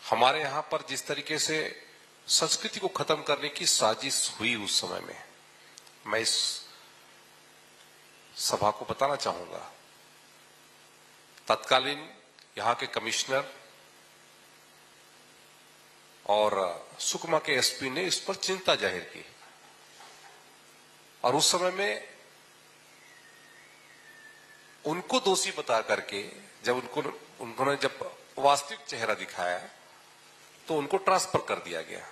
हमारे यहां पर जिस तरीके से संस्कृति को खत्म करने की साजिश हुई उस समय में, मैं इस सभा को बताना चाहूंगा, तत्कालीन यहां के कमिश्नर और सुकमा के एसपी ने इस पर चिंता जाहिर की, और उस समय में उनको दोषी बता करके जब उन्होंने जब वास्तविक चेहरा दिखाया तो उनको ट्रांसफर कर दिया गया।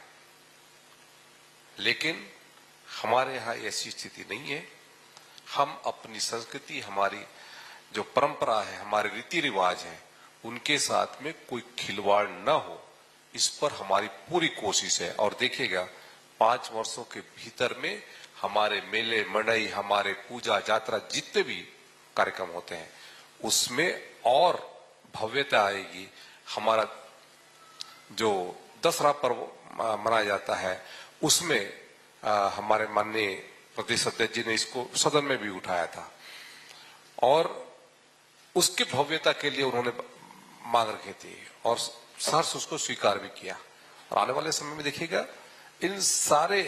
लेकिन हमारे यहां ऐसी स्थिति नहीं है। हम अपनी संस्कृति, हमारी जो परंपरा है, हमारे रीति रिवाज है, उनके साथ में कोई खिलवाड़ न हो, इस पर हमारी पूरी कोशिश है। और देखिएगा 5 वर्षों के भीतर में हमारे मेले मंडई, हमारे पूजा जात्रा, जितने भी कार्यक्रम होते हैं, उसमें और भव्यता आएगी। हमारा जो दशहरा पर्व मनाया जाता है, उसमें हमारे माननीय प्रदेश अध्यक्ष जी ने इसको सदन में भी उठाया था, और उसकी भव्यता के लिए उन्होंने मांग रखी थी, और सहर्ष उसको स्वीकार भी किया। और आने वाले समय में देखिएगा, इन सारे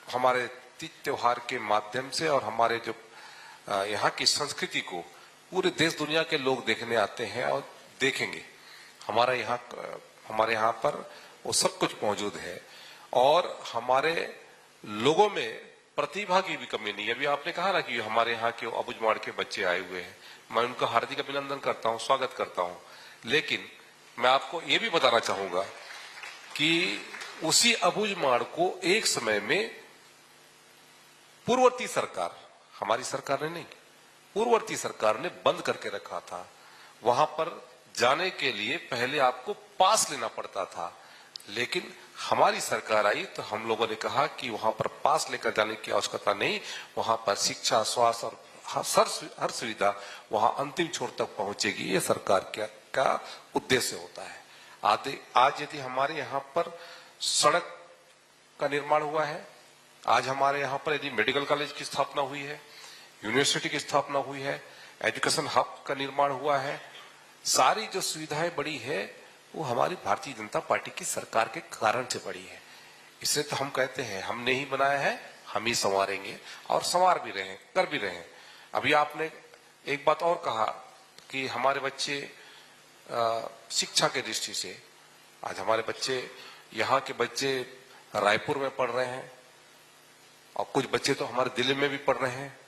हमारे तीज त्योहार के माध्यम से और हमारे जो यहाँ की संस्कृति को पूरे देश दुनिया के लोग देखने आते हैं और देखेंगे। हमारे यहाँ पर वो सब कुछ मौजूद है, और हमारे लोगों में प्रतिभा की भी कमी नहीं है। अभी आपने कहा ना कि हमारे यहाँ के अबुझमाड़ के बच्चे आए हुए हैं, मैं उनका हार्दिक अभिनंदन करता हूँ, स्वागत करता हूँ। लेकिन मैं आपको ये भी बताना चाहूंगा कि उसी अबुझमाड़ को एक समय में पूर्ववर्ती सरकार, हमारी सरकार ने नहीं, पूर्ववर्ती सरकार ने बंद करके रखा था। वहां पर जाने के लिए पहले आपको पास लेना पड़ता था, लेकिन हमारी सरकार आई तो हम लोगों ने कहा कि वहां पर पास लेकर जाने की आवश्यकता नहीं, वहां पर शिक्षा, स्वास्थ्य और हर सुविधा वहां अंतिम छोर तक पहुंचेगी। ये सरकार का उद्देश्य होता है। आज यदि हमारे यहाँ पर सड़क का निर्माण हुआ है, आज हमारे यहाँ पर यदि मेडिकल कॉलेज की स्थापना हुई है, यूनिवर्सिटी की स्थापना हुई है, एजुकेशन हब का निर्माण हुआ है, सारी जो सुविधाएं बड़ी है वो हमारी भारतीय जनता पार्टी की सरकार के कारण से बड़ी है। इसलिए तो हम कहते हैं हमने ही बनाया है, हम ही संवारेंगे, और संवार भी रहे, कर भी रहे। अभी आपने एक बात और कहा कि हमारे बच्चे शिक्षा के दृष्टि से, आज हमारे बच्चे, यहाँ के बच्चे रायपुर में पढ़ रहे हैं, और कुछ बच्चे तो हमारे दिल्ली में भी पढ़ रहे हैं।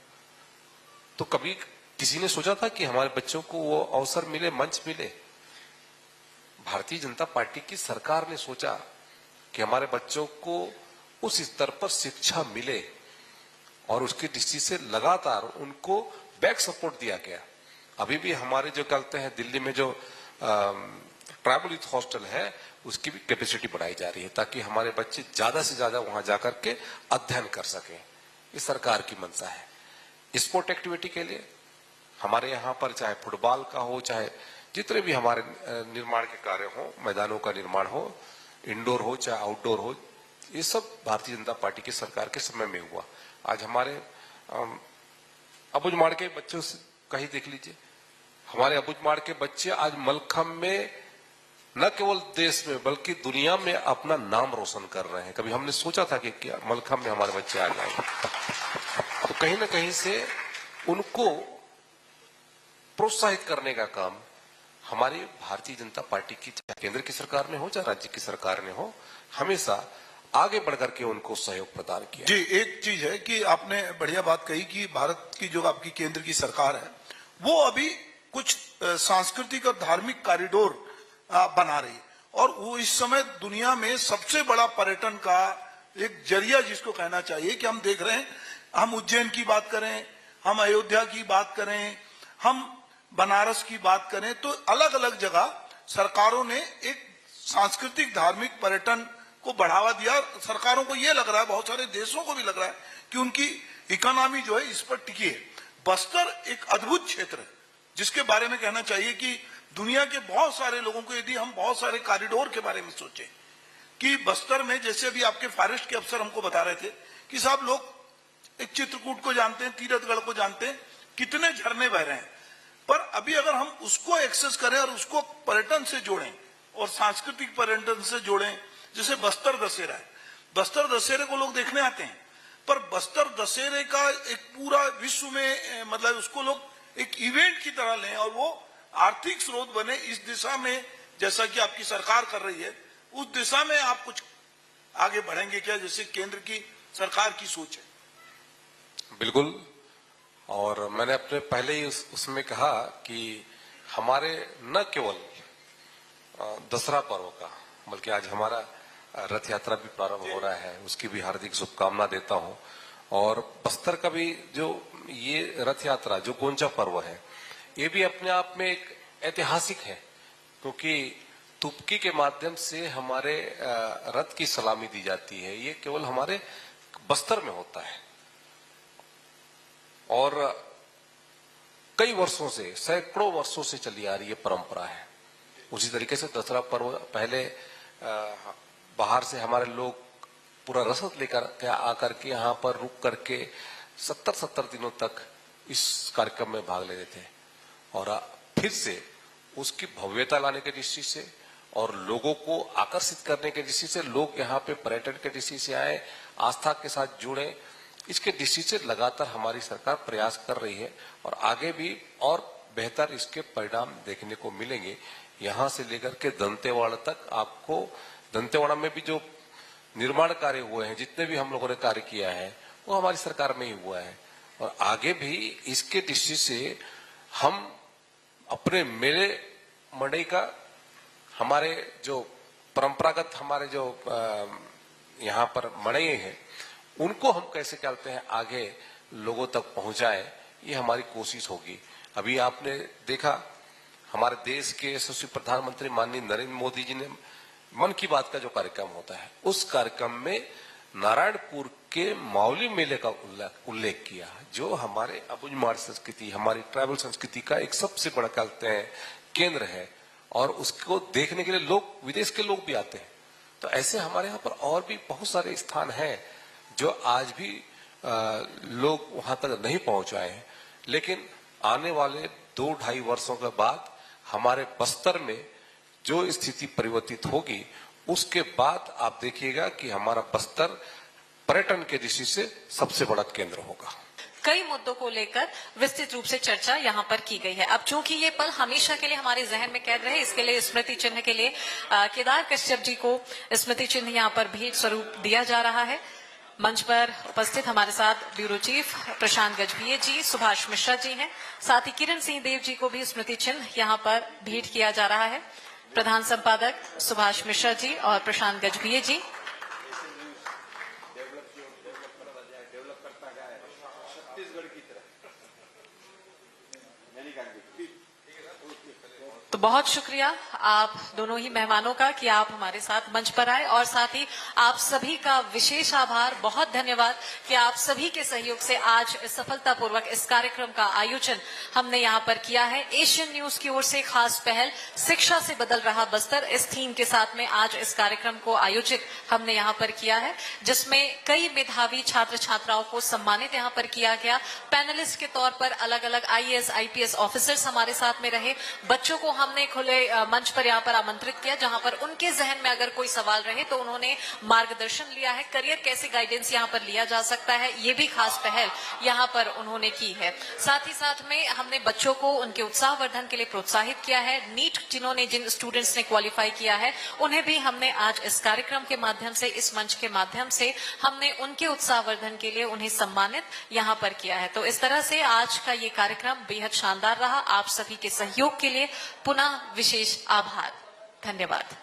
तो कभी किसी ने सोचा था कि हमारे बच्चों को वो अवसर मिले, मंच मिले? भारतीय जनता पार्टी की सरकार ने सोचा कि हमारे बच्चों को उस स्तर पर शिक्षा मिले और उसकी दृष्टि से लगातार उनको बैक सपोर्ट दिया गया। अभी भी हमारे जो कहते हैं दिल्ली में जो ट्राइबल यूथ हॉस्टल है उसकी भी कैपेसिटी बढ़ाई जा रही है ताकि हमारे बच्चे ज्यादा से ज्यादा वहां जाकर के अध्ययन कर सकें। ये सरकार की मंशा है। स्पोर्ट एक्टिविटी के लिए हमारे यहाँ पर चाहे फुटबॉल का हो, चाहे जितने भी हमारे निर्माण के कार्य हो, मैदानों का निर्माण हो, इंडोर हो चाहे आउटडोर हो, ये सब भारतीय जनता पार्टी की सरकार के समय में हुआ। आज हमारे अबुझमाड़ के बच्चों का ही देख लीजिए। हमारे अबुझमाड़ के बच्चे आज मलखम्ब में न केवल देश में बल्कि दुनिया में अपना नाम रोशन कर रहे हैं। कभी हमने सोचा था कि क्या मलखम्ब में हमारे बच्चे आ जाएंगे? तो कहीं न कहीं से उनको प्रोत्साहित करने का काम हमारी भारतीय जनता पार्टी की, चाहे केंद्र की सरकार में हो चाहे राज्य की सरकार में हो, हमेशा आगे बढ़कर के उनको सहयोग प्रदान किया। जी, एक चीज है कि आपने बढ़िया बात कही कि भारत की जो आपकी केंद्र की सरकार है वो अभी कुछ सांस्कृतिक और धार्मिक कॉरिडोर बना रही है और वो इस समय दुनिया में सबसे बड़ा पर्यटन का एक जरिया जिसको कहना चाहिए कि हम देख रहे हैं। हम उज्जैन की बात करें, हम अयोध्या की बात करें, हम बनारस की बात करें, तो अलग अलग जगह सरकारों ने एक सांस्कृतिक धार्मिक पर्यटन को बढ़ावा दिया। सरकारों को यह लग रहा है, बहुत सारे देशों को भी लग रहा है कि उनकी इकोनॉमी जो है इस पर टिकी है। बस्तर एक अद्भुत क्षेत्र है जिसके बारे में कहना चाहिए कि दुनिया के बहुत सारे लोगों को, यदि हम बहुत सारे कॉरिडोर के बारे में सोचें कि बस्तर में, जैसे अभी आपके फॉरेस्ट के अफसर हमको बता रहे थे कि साहब लोग एक चित्रकूट को जानते हैं, तीरथगढ़ को जानते हैं, कितने झरने बह रहे हैं, पर अभी अगर हम उसको एक्सेस करें और उसको पर्यटन से जोड़ें और सांस्कृतिक पर्यटन से जोड़ें, जैसे बस्तर दशहरा है, बस्तर दशहरे को लोग देखने आते हैं, पर बस्तर दशहरे का एक पूरा विश्व में मतलब उसको लोग एक इवेंट की तरह लें और वो आर्थिक स्रोत बने। इस दिशा में जैसा कि आपकी सरकार कर रही है, उस दिशा में आप कुछ आगे बढ़ेंगे क्या, जैसे केंद्र की सरकार की सोच है? बिल्कुल। और मैंने अपने पहले ही उसमें कहा कि हमारे न केवल दसरा पर्व का बल्कि आज हमारा रथ यात्रा भी प्रारंभ हो रहा है, उसकी भी हार्दिक शुभकामना देता हूं। और बस्तर का भी जो ये रथ यात्रा जो गोंचा पर्व है, ये भी अपने आप में एक ऐतिहासिक है क्योंकि तुपकी के माध्यम से हमारे रथ की सलामी दी जाती है। ये केवल हमारे बस्तर में होता है और कई वर्षों से, सैकड़ों वर्षों से चली आ रही है परंपरा है। उसी तरीके से दसरा पर्व पहले बाहर से हमारे लोग पूरा रसद लेकर आकर के यहाँ पर रुक करके 70 दिनों तक इस कार्यक्रम में भाग लेते थे और फिर से उसकी भव्यता लाने के दृष्टि से और लोगों को आकर्षित करने के दृष्टि से लोग यहाँ पे पर्यटन के दृष्टि से आए, आस्था के साथ जुड़े, इसके दृष्टि से लगातार हमारी सरकार प्रयास कर रही है और आगे भी और बेहतर इसके परिणाम देखने को मिलेंगे। यहाँ से लेकर के दंतेवाड़ा तक आपको, दंतेवाड़ा में भी जो निर्माण कार्य हुए हैं, जितने भी हम लोगों ने कार्य किया है वो हमारी सरकार में ही हुआ है और आगे भी इसके दृष्टि से हम अपने मेले मंडई का, हमारे जो परंपरागत हमारे जो यहाँ पर मड़ई हैं उनको हम कैसे कहते हैं आगे लोगों तक पहुंचाएं, ये हमारी कोशिश होगी। अभी आपने देखा हमारे देश के यशस्वी प्रधानमंत्री माननीय नरेंद्र मोदी जी ने मन की बात का जो कार्यक्रम होता है, उस कार्यक्रम में नारायणपुर के मावली मेले का उल्लेख किया, जो हमारे अबुझमाड़ संस्कृति, हमारी ट्राइबल संस्कृति का एक सबसे बड़ा कहते हैं केंद्र है और उसको देखने के लिए लोग, विदेश के लोग भी आते हैं। तो ऐसे हमारे यहाँ पर और भी बहुत सारे स्थान हैं जो आज भी लोग वहां तक नहीं पहुंच आए हैं, लेकिन आने वाले 2-2.5 वर्षों के बाद हमारे बस्तर में जो स्थिति परिवर्तित होगी, उसके बाद आप देखिएगा कि हमारा बस्तर पर्यटन के दृष्टि से सबसे बड़ा केंद्र होगा। कई मुद्दों को लेकर विस्तृत रूप से चर्चा यहाँ पर की गई है। अब चूंकि ये पल हमेशा के लिए हमारे जहन में कैद रहे, इसके लिए स्मृति चिन्ह के लिए केदार कश्यप जी को स्मृति चिन्ह यहाँ पर भेंट स्वरूप दिया जा रहा है। मंच पर उपस्थित हमारे साथ ब्यूरो चीफ प्रशांत गजभिये जी, सुभाष मिश्रा जी हैं। साथ ही किरण सिंह देव जी को भी स्मृति चिन्ह यहाँ पर भेंट किया जा रहा है। प्रधान संपादक सुभाष मिश्रा जी और प्रशांत गजभिये जी। तो बहुत शुक्रिया आप दोनों ही मेहमानों का कि आप हमारे साथ मंच पर आए, और साथ ही आप सभी का विशेष आभार, बहुत धन्यवाद कि आप सभी के सहयोग से आज सफलतापूर्वक इस कार्यक्रम का आयोजन हमने यहाँ पर किया है। एशियन न्यूज की ओर से खास पहल शिक्षा से बदल रहा बस्तर, इस थीम के साथ में आज इस कार्यक्रम को आयोजित हमने यहाँ पर किया है, जिसमें कई मेधावी छात्र छात्राओं को सम्मानित यहाँ पर किया गया। पैनलिस्ट के तौर पर अलग अलग IAS IPS ऑफिसर्स हमारे साथ में रहे। बच्चों को हमने खुले मंच पर यहाँ पर आमंत्रित किया, जहाँ पर उनके जहन में अगर कोई सवाल रहे तो उन्होंने मार्गदर्शन लिया है। करियर कैसे गाइडेंस यहाँ पर लिया जा सकता है, ये भी खास पहल यहाँ पर उन्होंने की है। साथ ही साथ में हमने बच्चों को उनके उत्साहवर्धन के लिए प्रोत्साहित किया है। नीट जिन स्टूडेंट्स ने क्वालिफाई किया है, उन्हें भी हमने आज इस कार्यक्रम के माध्यम से, इस मंच के माध्यम से हमने उनके उत्साहवर्धन के लिए उन्हें सम्मानित यहाँ पर किया है। तो इस तरह से आज का ये कार्यक्रम बेहद शानदार रहा। आप सभी के सहयोग के लिए पुनः विशेष आभार, धन्यवाद।